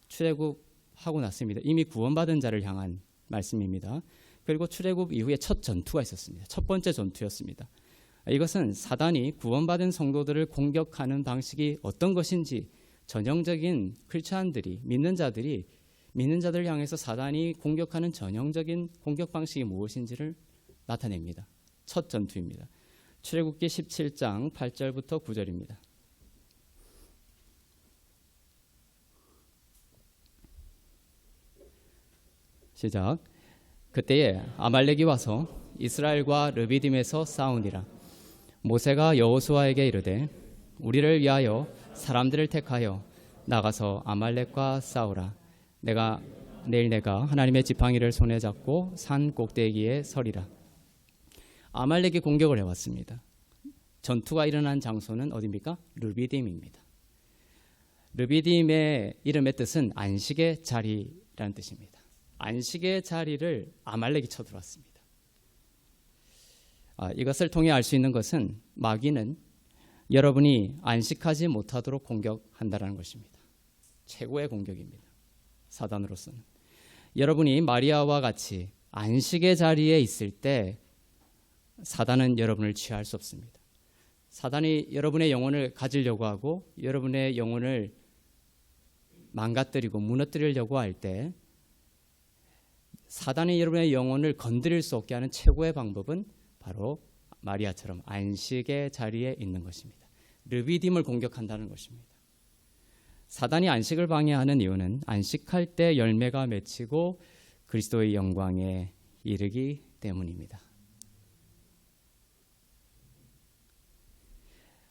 S2: 출애굽하고 났습니다. 이미 구원받은 자를 향한 말씀입니다. 그리고 출애굽 이후에 첫 전투가 있었습니다. 첫 번째 전투였습니다. 이것은 사단이 구원받은 성도들을 공격하는 방식이 어떤 것인지 전형적인 크리스찬들이 믿는 자들을 향해서 사단이 공격하는 전형적인 공격 방식이 무엇인지를 나타냅니다. 첫 전투입니다. 출애굽기 17장 8절부터 9절입니다. 시작. 그때에 아말렉이 와서 이스라엘과 르비딤에서 싸우니라. 모세가 여호수아에게 이르되 우리를 위하여 사람들을 택하여 나가서 아말렉과 싸우라. 내일 내가 하나님의 지팡이를 손에 잡고 산 꼭대기에 서리라. 아말렉이 공격을 해왔습니다. 전투가 일어난 장소는 어디입니까? 르비딤입니다. 르비딤의 이름의 뜻은 안식의 자리라는 뜻입니다. 안식의 자리를 아말렉이 쳐들어왔습니다. 이것을 통해 알 수 있는 것은 마귀는 여러분이 안식하지 못하도록 공격한다는 것입니다. 최고의 공격입니다. 사단으로서는. 여러분이 마리아와 같이 안식의 자리에 있을 때 사단은 여러분을 취할 수 없습니다. 사단이 여러분의 영혼을 가지려고 하고 여러분의 영혼을 망가뜨리고 무너뜨리려고 할 때 사단이 여러분의 영혼을 건드릴 수 없게 하는 최고의 방법은 바로 마리아처럼 안식의 자리에 있는 것입니다. 르비딤을 공격한다는 것입니다. 사단이 안식을 방해하는 이유는 안식할 때 열매가 맺히고 그리스도의 영광에 이르기 때문입니다.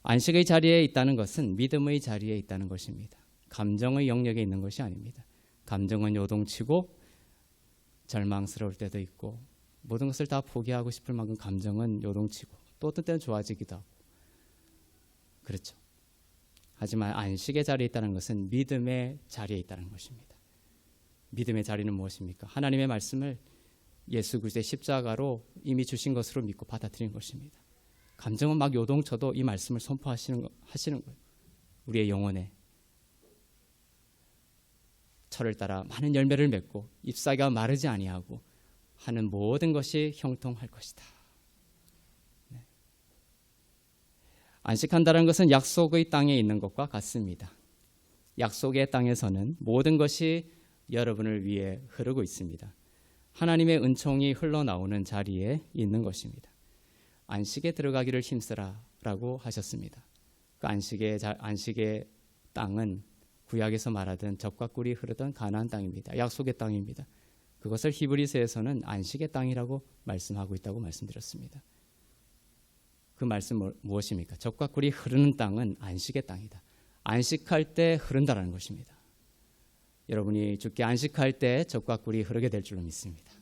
S2: 안식의 자리에 있다는 것은 믿음의 자리에 있다는 것입니다. 감정의 영역에 있는 것이 아닙니다. 감정은 요동치고 절망스러울 때도 있고 모든 것을 다 포기하고 싶을 만큼 감정은 요동치고 또 어떤 때는 좋아지기도 하고 그렇죠. 하지만 안식의 자리에 있다는 것은 믿음의 자리에 있다는 것입니다. 믿음의 자리는 무엇입니까? 하나님의 말씀을 예수 그리스도의 십자가로 이미 주신 것으로 믿고 받아들이는 것입니다. 감정은 막 요동쳐도 이 말씀을 선포하시는 거예요. 우리의 영혼에 철을 따라 많은 열매를 맺고 잎사귀가 마르지 아니하고 하는 모든 것이 형통할 것이다. 안식한다는 것은 약속의 땅에 있는 것과 같습니다. 약속의 땅에서는 모든 것이 여러분을 위해 흐르고 있습니다. 하나님의 은총이 흘러나오는 자리에 있는 것입니다. 안식에 들어가기를 힘쓰라라고 하셨습니다. 그 안식의 땅은 구약에서 말하던 젖과 꿀이 흐르던 가나안 땅입니다. 약속의 땅입니다. 그것을 히브리서에서는 안식의 땅이라고 말씀하고 있다고 말씀드렸습니다. 그 말씀 무엇입니까? 젖과 꿀이 흐르는 땅은 안식의 땅이다. 안식할 때 흐른다라는 것입니다. 여러분이 주께 안식할 때 젖과 꿀이 흐르게 될 줄로 믿습니다.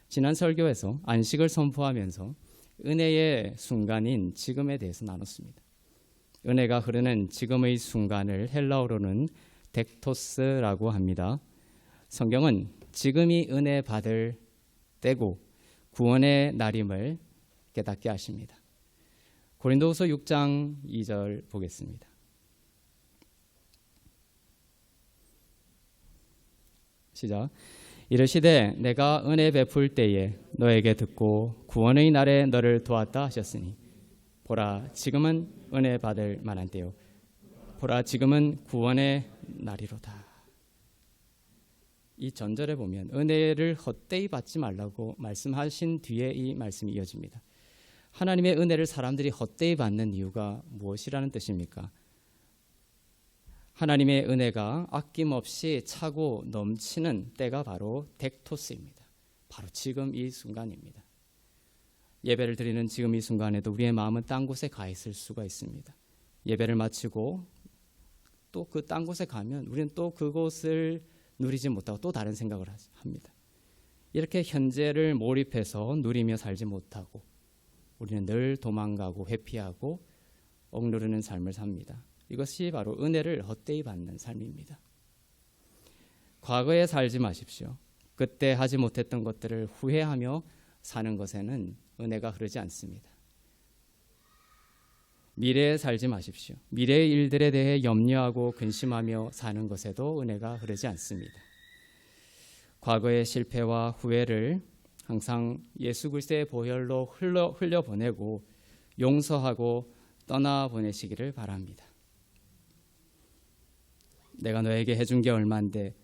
S2: 지난 설교에서 안식을 선포하면서 은혜의 순간인 지금에 대해서 나눴습니다. 은혜가 흐르는 지금의 순간을 헬라어로는 덱토스라고 합니다. 성경은 지금이 은혜 받을 때고 구원의 날임을 깨닫게 하십니다. 고린도후서 6장 2절 보겠습니다. 시작. 이르시되 내가 은혜 베풀 때에 너에게 듣고 구원의 날에 너를 도왔다 하셨으니 보라 지금은 은혜 받을 만한 때요 보라 지금은 구원의 날이로다. 이 전절에 보면 은혜를 헛되이 받지 말라고 말씀하신 뒤에 이 말씀이 이어집니다. 하나님의 은혜를 사람들이 헛되이 받는 이유가 무엇이라는 뜻입니까? 하나님의 은혜가 아낌없이 차고 넘치는 때가 바로 덱토스입니다. 바로 지금 이 순간입니다. 예배를 드리는 지금 이 순간에도 우리의 마음은 딴 곳에 가 있을 수가 있습니다. 예배를 마치고 또 그 딴 곳에 가면 우리는 또 그곳을 누리지 못하고 또 다른 생각을 합니다. 이렇게 현재를 몰입해서 누리며 살지 못하고 우리는 늘 도망가고 회피하고 억누르는 삶을 삽니다. 이것이 바로 은혜를 헛되이 받는 삶입니다. 과거에 살지 마십시오. 그때 하지 못했던 것들을 후회하며 사는 것에는 은혜가 흐르지 않습니다. 미래에 살지 마십시오. 미래의 일들에 대해 염려하고 근심하며 사는 것에도 은혜가 흐르지 않습니다. 과거의 실패와 후회를 항상 예수 그리스도의 보혈로 흘려보내고 용서하고 떠나보내시기를 바랍니다. 내가 너에게 해준 게 얼만데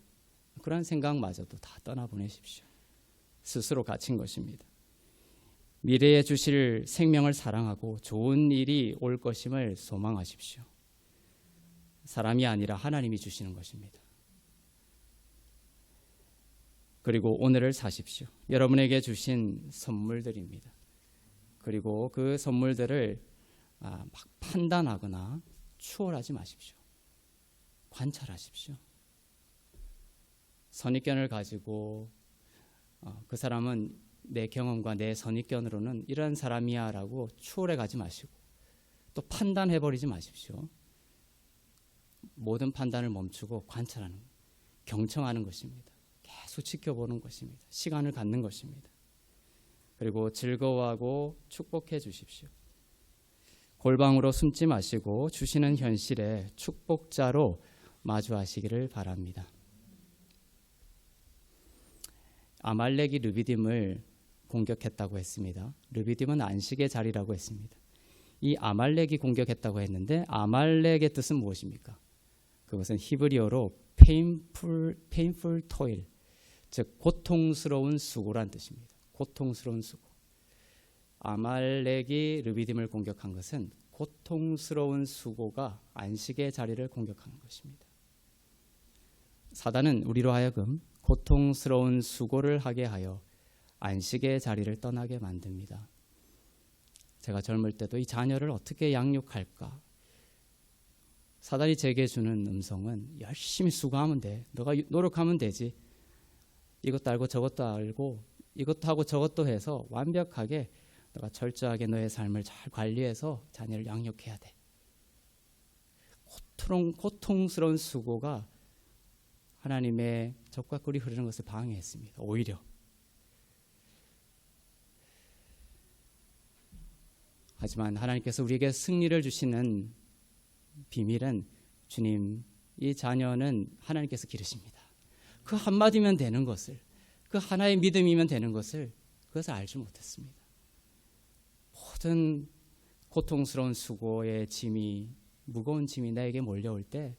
S2: 그런 생각마저도 다 떠나보내십시오. 스스로 갇힌 것입니다. 미래에 주실 생명을 사랑하고 좋은 일이 올 것임을 소망하십시오. 사람이 아니라 하나님이 주시는 것입니다. 그리고 오늘을 사십시오. 여러분에게 주신 선물들입니다. 그리고 그 선물들을 막 판단하거나 추월하지 마십시오. 관찰하십시오. 선입견을 가지고 그 사람은 내 경험과 내 선입견으로는 이런 사람이야 라고 추월해 가지 마시고 또 판단해버리지 마십시오. 모든 판단을 멈추고 관찰하는, 경청하는 것입니다. 계속 지켜보는 것입니다. 시간을 갖는 것입니다. 그리고 즐거워하고 축복해 주십시오. 골방으로 숨지 마시고 주시는 현실에 축복자로 마주하시기를 바랍니다. 아말렉이 르비딤을 공격했다고 했습니다. 르비딤은 안식의 자리라고 했습니다. 이 아말렉이 공격했다고 했는데 아말렉의 뜻은 무엇입니까? 그것은 히브리어로 painful toil, 즉 고통스러운 수고란 뜻입니다. 고통스러운 수고. 아말렉이 르비딤을 공격한 것은 고통스러운 수고가 안식의 자리를 공격하는 것입니다. 사단은 우리로 하여금 고통스러운 수고를 하게 하여 안식의 자리를 떠나게 만듭니다. 제가 젊을 때도 이 자녀를 어떻게 양육할까? 사단이 제게 주는 음성은 열심히 수고하면 돼. 너가 노력하면 되지. 이것도 알고 저것도 알고 이것도 하고 저것도 해서 완벽하게 너가 철저하게 너의 삶을 잘 관리해서 자녀를 양육해야 돼. 고통스러운 수고가 하나님의 젖과 꿀이 흐르는 것을 방해했습니다. 오히려. 하지만 하나님께서 우리에게 승리를 주시는 비밀은 주님, 이 자녀는 하나님께서 기르십니다. 그 한마디면 되는 것을, 그 하나의 믿음이면 되는 것을 그것을 알지 못했습니다. 모든 고통스러운 수고의 짐이, 무거운 짐이 나에게 몰려올 때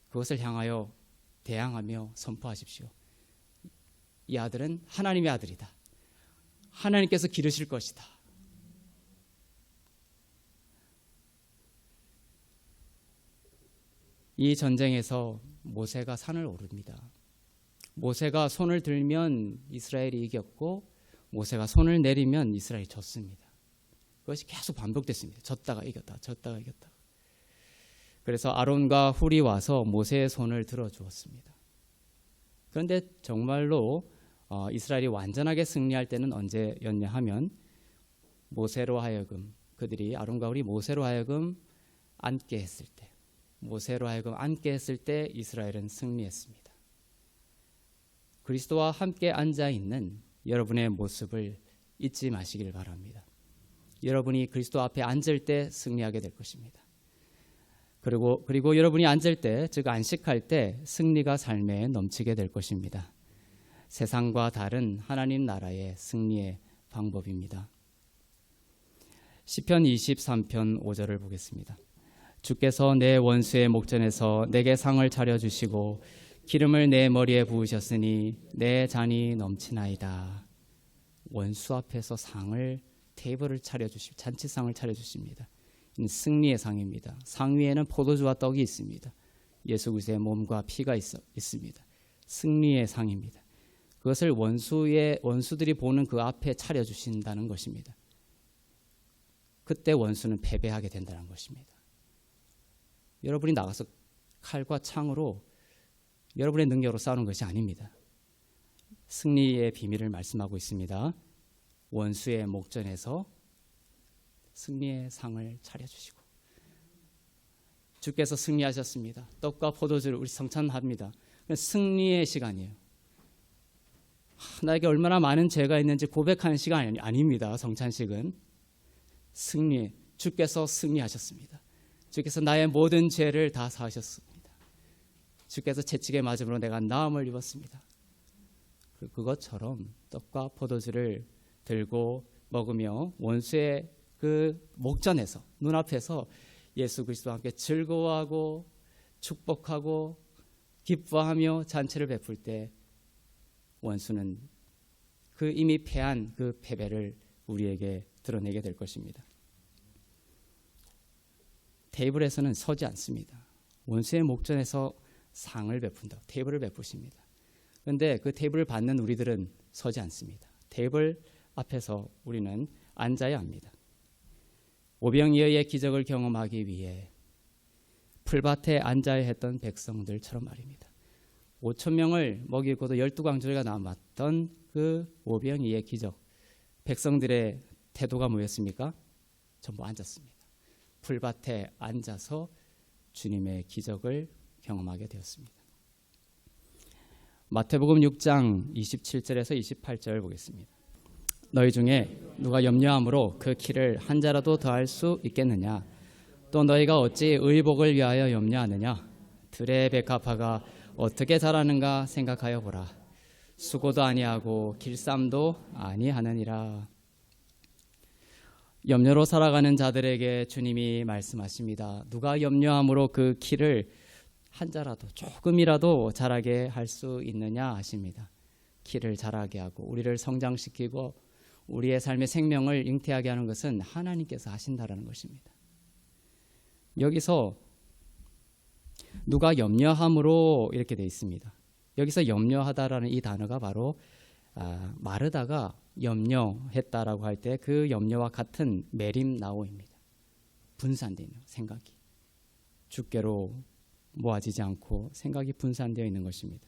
S2: 그것을 향하여 대항하며 선포하십시오. 이 아들은 하나님의 아들이다. 하나님께서 기르실 것이다. 이 전쟁에서 모세가 산을 오릅니다. 모세가 손을 들면 이스라엘이 이겼고 모세가 손을 내리면 이스라엘이 졌습니다. 그것이 계속 반복됐습니다. 졌다가 이겼다, 졌다가 이겼다. 그래서 아론과 훌이 와서 모세의 손을 들어주었습니다. 그런데 정말로 이스라엘이 완전하게 승리할 때는 언제였냐 하면 모세로 하여금, 그들이 아론과 훌이 모세로 하여금 앉게 했을 때, 모세로 하여금 앉게 했을 때 이스라엘은 승리했습니다. 그리스도와 함께 앉아 있는 여러분의 모습을 잊지 마시길 바랍니다. 여러분이 그리스도 앞에 앉을 때 승리하게 될 것입니다. 그리고 여러분이 앉을 때, 즉 안식할 때 승리가 삶에 넘치게 될 것입니다. 세상과 다른 하나님 나라의 승리의 방법입니다. 시편 23편 5절을 보겠습니다. 주께서 내 원수의 목전에서 내게 상을 차려주시고 기름을 내 머리에 부으셨으니 내 잔이 넘치나이다. 원수 앞에서 상을, 테이블을 차려주십니다. 잔치상을 차려주십니다. 승리의 상입니다. 상 위에는 포도주와 떡이 있습니다. 예수 그리스도의 몸과 피가 있습니다. 승리의 상입니다. 그것을 원수들이 보는 그 앞에 차려주신다는 것입니다. 그때 원수는 패배하게 된다는 것입니다. 여러분이 나가서 칼과 창으로 여러분의 능력으로 싸우는 것이 아닙니다. 승리의 비밀을 말씀하고 있습니다. 원수의 목전에서 승리의 상을 차려주시고, 주께서 승리하셨습니다. 떡과 포도주를 우리 성찬합니다. 승리의 시간이에요. 나에게 얼마나 많은 죄가 있는지 고백하는 시간이 아닙니다. 성찬식은 승리, 주께서 승리하셨습니다. 주께서 나의 모든 죄를 다 사하셨습니다. 주께서 채찍에 맞음으로 내가 나음을 입었습니다. 그것처럼 떡과 포도주를 들고 먹으며 원수의 그 목전에서, 눈앞에서 예수 그리스도와 함께 즐거워하고 축복하고 기뻐하며 잔치를 베풀 때 원수는 그 이미 패한 그 패배를 우리에게 드러내게 될 것입니다. 테이블에서는 서지 않습니다. 원수의 목전에서 상을 베푼다. 테이블을 베푸십니다. 그런데 그 테이블을 받는 우리들은 서지 않습니다. 테이블 앞에서 우리는 앉아야 합니다. 오병이어의 기적을 경험하기 위해 풀밭에 앉아야 했던 백성들처럼 말입니다. 5,000명을 먹이고도 12광주리가 남았던 그 오병이의 기적, 백성들의 태도가 뭐였습니까? 전부 앉았습니다. 풀밭에 앉아서 주님의 기적을 경험하게 되었습니다. 마태복음 6장 27절에서 28절 보겠습니다. 너희 중에 누가 염려함으로 그 키를 한 자라도 더할 수 있겠느냐? 또 너희가 어찌 의복을 위하여 염려하느냐? 들의 백합화가 어떻게 자라는가 생각하여 보라. 수고도 아니하고 길쌈도 아니하느니라. 염려로 살아가는 자들에게 주님이 말씀하십니다. 누가 염려함으로 그 키를 한 자라도, 조금이라도 자라게 할 수 있느냐 하십니다. 키를 자라게 하고 우리를 성장시키고 우리의 삶의 생명을 잉태하게 하는 것은 하나님께서 하신다라는 것입니다. 여기서 누가 염려함으로 이렇게 되어 있습니다. 여기서 염려하다라는 이 단어가 바로 마르다가 염려했다라고 할 때 그 염려와 같은 메림나오입니다. 분산되어 있는 생각이 주께로 모아지지 않고 생각이 분산되어 있는 것입니다.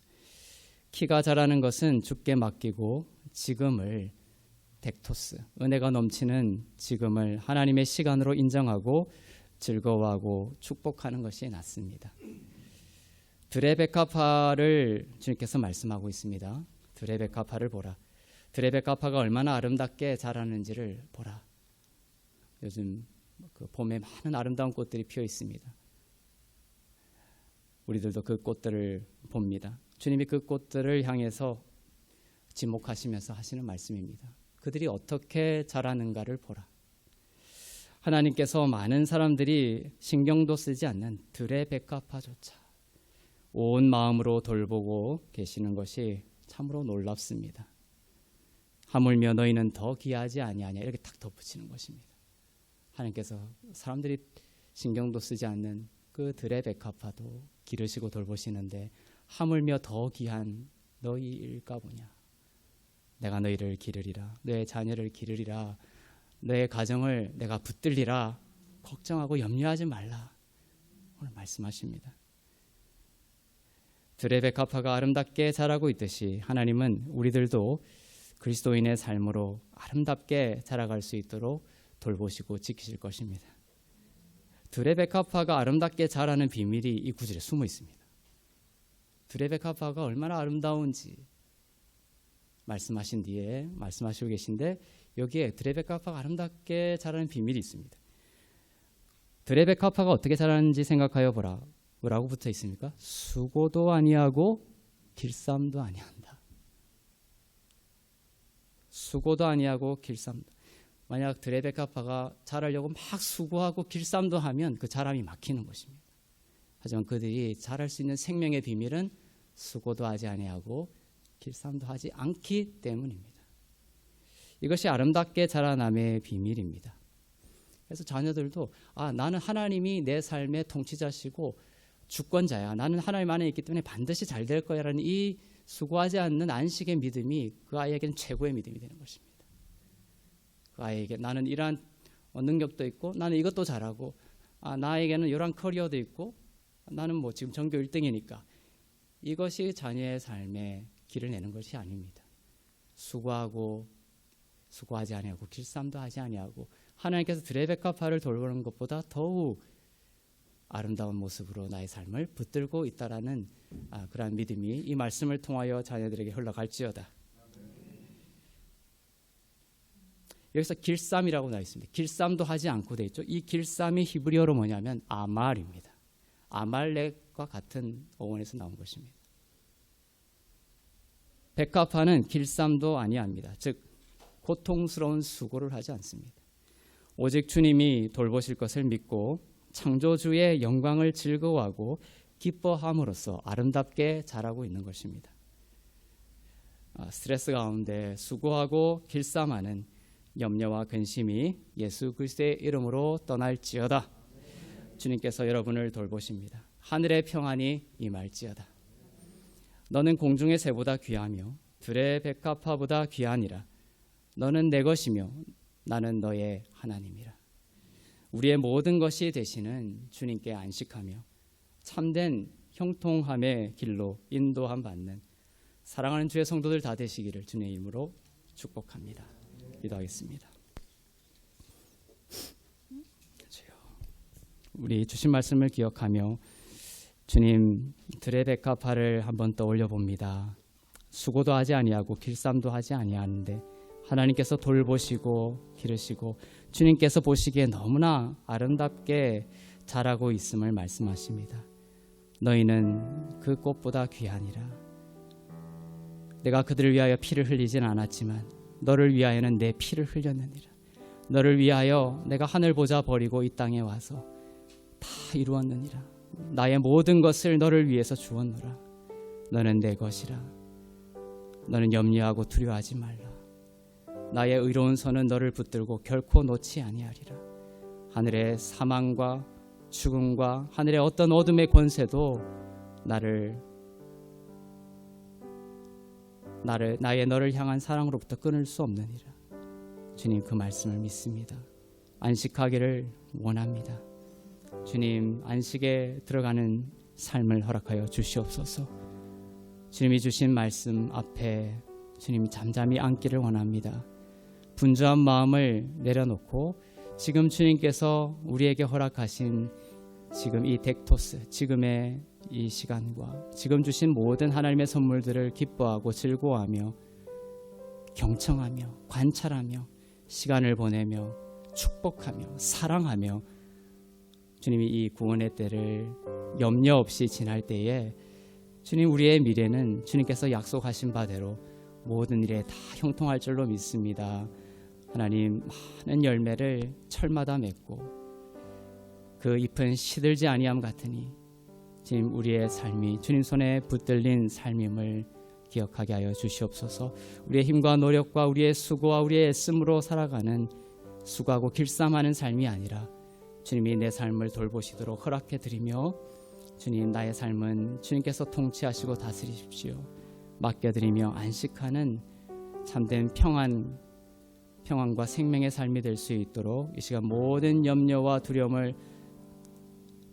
S2: 키가 자라는 것은 주께 맡기고 지금을 덱토스, 은혜가 넘치는 지금을 하나님의 시간으로 인정하고 즐거워하고 축복하는 것이 낫습니다. 들의 백합화를 주님께서 말씀하고 있습니다. 들의 백합화를 보라. 들의 백합화가 얼마나 아름답게 자라는지를 보라. 요즘 그 봄에 많은 아름다운 꽃들이 피어 있습니다. 우리들도 그 꽃들을 봅니다. 주님이 그 꽃들을 향해서 지목하시면서 하시는 말씀입니다. 그들이 어떻게 자라는가를 보라. 하나님께서 많은 사람들이 신경도 쓰지 않는 들의 백합화조차 온 마음으로 돌보고 계시는 것이 참으로 놀랍습니다. 하물며 너희는 더 귀하지 아니하냐 이렇게 탁 덧붙이는 것입니다. 하나님께서 사람들이 신경도 쓰지 않는 그 들의 백합화도 기르시고 돌보시는데 하물며 더 귀한 너희일까 보냐. 내가 너희를 기르리라. 너의 자녀를 기르리라. 너의 가정을 내가 붙들리라. 걱정하고 염려하지 말라. 오늘 말씀하십니다. 들의 백합화가 아름답게 자라고 있듯이 하나님은 우리들도 그리스도인의 삶으로 아름답게 자라갈 수 있도록 돌보시고 지키실 것입니다. 들의 백합화가 아름답게 자라는 비밀이 이 구절에 숨어 있습니다. 들의 백합화가 얼마나 아름다운지 말씀하신 뒤에 말씀하시고 계신데 여기에 들의 백합화가 아름답게 자라는 비밀이 있습니다. 들의 백합화가 어떻게 자라는지 생각하여 보라. 뭐라고 붙어 있습니까? 수고도 아니하고 길쌈도 아니한다. 수고도 아니하고 길쌈도. 만약 들의 백합화가 자라려고 막 수고하고 길쌈도 하면 그 자람이 막히는 것입니다. 하지만 그들이 자랄 수 있는 생명의 비밀은 수고도 하지 아니하고 길쌈도 하지 않기 때문입니다. 이것이 아름답게 자라남의 비밀입니다. 그래서 자녀들도 나는 하나님이 내 삶의 통치자시고 주권자야. 나는 하나님 안에 있기 때문에 반드시 잘 될 거야 라는 이 수고하지 않는 안식의 믿음이 그 아이에게는 최고의 믿음이 되는 것입니다. 그 아이에게 나는 이러한 능력도 있고 나는 이것도 잘하고 나에게는 이러한 커리어도 있고 나는 뭐 지금 전교 1등이니까 이것이 자녀의 삶에 길을 내는 것이 아닙니다. 수고하지 아니하고 길쌈도 하지 아니하고 하나님께서 들의 백합화를 돌보는 것보다 더욱 아름다운 모습으로 나의 삶을 붙들고 있다라는 그러한 믿음이 이 말씀을 통하여 자녀들에게 흘러갈지어다. 여기서 길쌈이라고 나와 있습니다. 길쌈도 하지 않고 되어 있죠. 이 길쌈이 히브리어로 뭐냐면 아말입니다. 아말렉과 같은 어원에서 나온 것입니다. 백합화는 길쌈도 아니합니다. 즉 고통스러운 수고를 하지 않습니다. 오직 주님이 돌보실 것을 믿고 창조주의 영광을 즐거워하고 기뻐함으로써 아름답게 자라고 있는 것입니다. 스트레스 가운데 수고하고 길쌈하는 염려와 근심이 예수 그리스도의 이름으로 떠날지어다. 주님께서 여러분을 돌보십니다. 하늘의 평안이 임할지어다. 너는 공중의 새보다 귀하며 들의 백합화보다 귀하니라. 너는 내 것이며 나는 너의 하나님이라. 우리의 모든 것이 되시는 주님께 안식하며 참된 형통함의 길로 인도함 받는 사랑하는 주의 성도들 다 되시기를 주님의 이름으로 축복합니다. 기도하겠습니다. 우리 주신 말씀을 기억하며 주님 들의 백합화를 한번 떠올려 봅니다. 수고도 하지 아니하고 길쌈도 하지 아니하는데 하나님께서 돌보시고 기르시고 주님께서 보시기에 너무나 아름답게 자라고 있음을 말씀하십니다. 너희는 그 꽃보다 귀하니라. 내가 그들을 위하여 피를 흘리진 않았지만 너를 위하여는 내 피를 흘렸느니라. 너를 위하여 내가 하늘 보자 버리고 이 땅에 와서 다 이루었느니라. 나의 모든 것을 너를 위해서 주었노라. 너는 내 것이라. 너는 염려하고 두려워하지 말라. 나의 의로운 손은 너를 붙들고 결코 놓지 아니하리라. 하늘의 사망과 죽음과 하늘의 어떤 어둠의 권세도 나의 너를 향한 사랑으로부터 끊을 수 없느니라. 주님 그 말씀을 믿습니다. 안식하기를 원합니다. 주님 안식에 들어가는 삶을 허락하여 주시옵소서. 주님이 주신 말씀 앞에 주님 잠잠히 앉기를 원합니다. 분주한 마음을 내려놓고 지금 주님께서 우리에게 허락하신 지금 이 덱토스, 지금의 이 시간과 지금 주신 모든 하나님의 선물들을 기뻐하고 즐거워하며 경청하며 관찰하며 시간을 보내며 축복하며 사랑하며 주님이 이 구원의 때를 염려 없이 지날 때에 주님 우리의 미래는 주님께서 약속하신 바대로 모든 일에 다 형통할 줄로 믿습니다. 하나님 많은 열매를 철마다 맺고 그 잎은 시들지 아니함 같으니 주님 우리의 삶이 주님 손에 붙들린 삶임을 기억하게 하여 주시옵소서. 우리의 힘과 노력과 우리의 수고와 우리의 애씀으로 살아가는 수고하고 길쌈하는 삶이 아니라 주님이 내 삶을 돌보시도록 허락해 드리며 주님 나의 삶은 주님께서 통치하시고 다스리십시오. 맡겨드리며 안식하는 참된 평안과 생명의 삶이 될 수 있도록 이 시간 모든 염려와 두려움을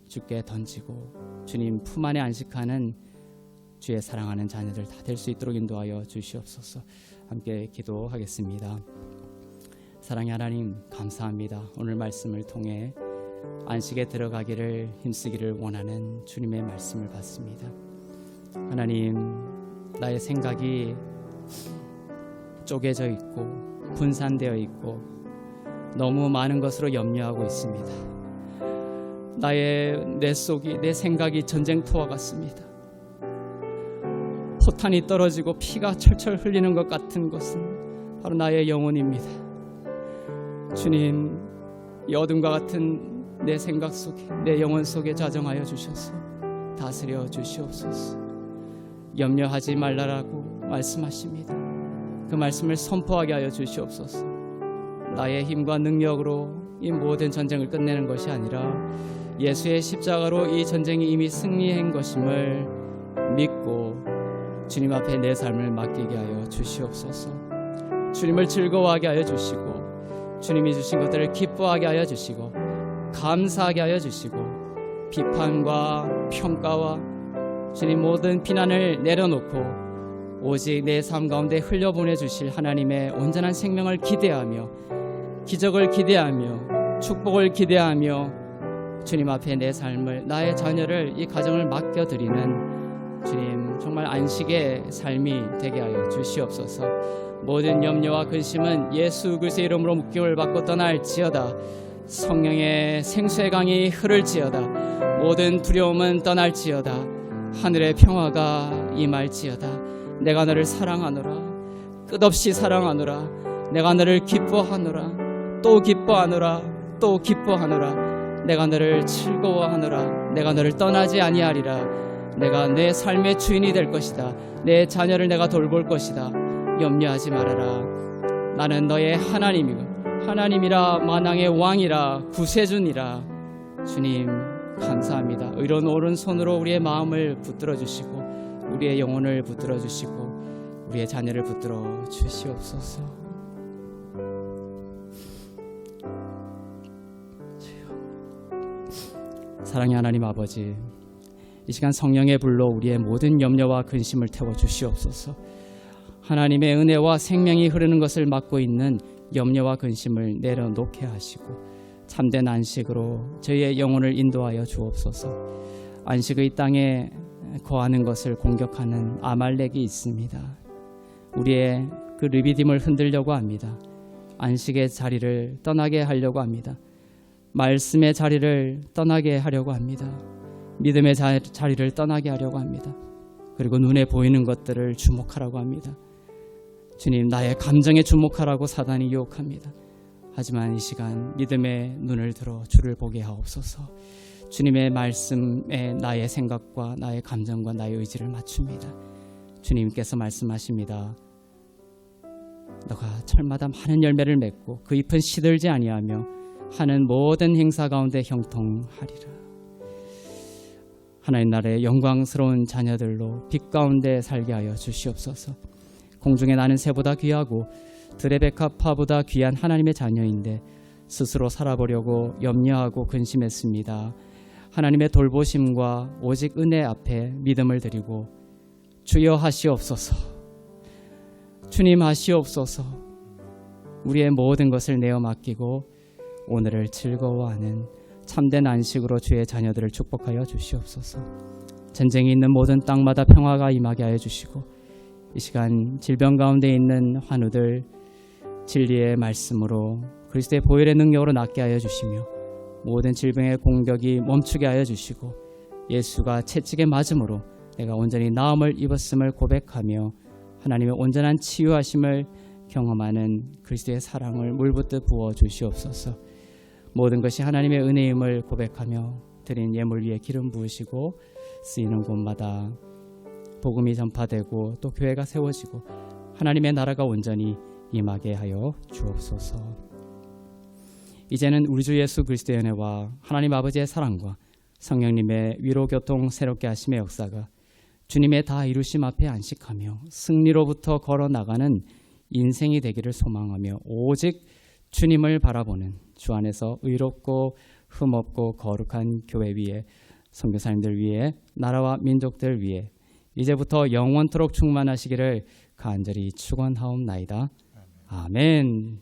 S2: 주께 던지고 주님 품 안에 안식하는 주의 사랑하는 자녀들 다 될 수 있도록 인도하여 주시옵소서. 함께 기도하겠습니다. 사랑의 하나님 감사합니다. 오늘 말씀을 통해 안식에 들어가기를 힘쓰기를 원하는 주님의 말씀을 받습니다. 하나님 나의 생각이 쪼개져 있고 분산되어 있고 너무 많은 것으로 염려하고 있습니다. 내 속이 내 생각이 전쟁터와 같습니다. 포탄이 떨어지고 피가 철철 흘리는 것 같은 것은 바로 나의 영혼입니다. 주님 이 어둠과 같은 내 생각 속에 내 영혼 속에 자정하여 주셔서 다스려 주시옵소서. 염려하지 말라라고 말씀하십니다. 그 말씀을 선포하게 하여 주시옵소서. 나의 힘과 능력으로 이 모든 전쟁을 끝내는 것이 아니라 예수의 십자가로 이 전쟁이 이미 승리한 것임을 믿고 주님 앞에 내 삶을 맡기게 하여 주시옵소서. 주님을 즐거워하게 하여 주시고 주님이 주신 것들을 기뻐하게 하여 주시고 감사하게 하여 주시고 비판과 평가와 주님 모든 비난을 내려놓고 오직 내 삶 가운데 흘려보내 주실 하나님의 온전한 생명을 기대하며 기적을 기대하며 축복을 기대하며 주님 앞에 내 삶을 나의 자녀를 이 가정을 맡겨드리는 주님 정말 안식의 삶이 되게 하여 주시옵소서. 모든 염려와 근심은 예수 그리스도의 이름으로 묶임을 받고 떠날지어다. 성령의 생수의 강이 흐를지어다. 모든 두려움은 떠날지어다. 하늘의 평화가 임할지어다. 내가 너를 사랑하노라. 끝없이 사랑하노라. 내가 너를 기뻐하노라. 또 기뻐하노라. 또 기뻐하노라. 내가 너를 즐거워하노라. 내가 너를 떠나지 아니하리라. 내가 내 삶의 주인이 될 것이다. 내 자녀를 내가 돌볼 것이다. 염려하지 말아라. 나는 너의 하나님이라 만왕의 왕이라 구세주니라. 주님 감사합니다. 의로운 오른손으로 우리의 마음을 붙들어 주시고 우리의 영혼을 붙들어 주시고 우리의 자녀를 붙들어 주시옵소서. 사랑의 하나님 아버지, 이 시간 성령의 불로 우리의 모든 염려와 근심을 태워 주시옵소서. 하나님의 은혜와 생명이 흐르는 것을 막고 있는 염려와 근심을 내려놓게 하시고 참된 안식으로 저희의 영혼을 인도하여 주옵소서. 안식의 땅에 거하는 것을 공격하는 아말렉이 있습니다. 우리의 그 르비딤을 흔들려고 합니다. 안식의 자리를 떠나게 하려고 합니다. 말씀의 자리를 떠나게 하려고 합니다. 믿음의 자리를 떠나게 하려고 합니다. 그리고 눈에 보이는 것들을 주목하라고 합니다. 주님, 나의 감정에 주목하라고 사단이 유혹합니다. 하지만 이 시간 믿음의 눈을 들어 주를 보게 하옵소서. 주님의 말씀에 나의 생각과 나의 감정과 나의 의지를 맞춥니다. 주님께서 말씀하십니다. 너가 철마다 많은 열매를 맺고 그 잎은 시들지 아니하며 하는 모든 행사 가운데 형통하리라. 하나님 나라의 영광스러운 자녀들로 빛 가운데 살게 하여 주시옵소서. 공중에 나는 새보다 귀하고 들의 백합화보다 귀한 하나님의 자녀인데 스스로 살아보려고 염려하고 근심했습니다. 하나님의 돌보심과 오직 은혜 앞에 믿음을 드리고 주여 하시옵소서. 주님 하시옵소서. 우리의 모든 것을 내어 맡기고 오늘을 즐거워하는 참된 안식으로 주의 자녀들을 축복하여 주시옵소서. 전쟁이 있는 모든 땅마다 평화가 임하게 하여 주시고 이 시간 질병 가운데 있는 환우들 진리의 말씀으로 그리스도의 보혈의 능력으로 낫게 하여 주시며 모든 질병의 공격이 멈추게 하여 주시고 예수가 채찍에 맞음으로 내가 온전히 나음을 입었음을 고백하며 하나님의 온전한 치유하심을 경험하는 그리스도의 사랑을 물붓듯 부어 주시옵소서. 모든 것이 하나님의 은혜임을 고백하며 드린 예물 위에 기름 부으시고 쓰이는 곳마다 복음이 전파되고 또 교회가 세워지고 하나님의 나라가 온전히 임하게 하여 주옵소서. 이제는 우리 주 예수 그리스도의 은혜와 하나님 아버지의 사랑과 성령님의 위로 교통 새롭게 하심의 역사가 주님의 다 이루심 앞에 안식하며 승리로부터 걸어 나가는 인생이 되기를 소망하며 오직 주님을 바라보는 주 안에서 의롭고 흠없고 거룩한 교회 위에 선교사님들 위에 나라와 민족들 위에 이제부터 영원토록 충만하시기를 간절히 축원하옵나이다. 아멘.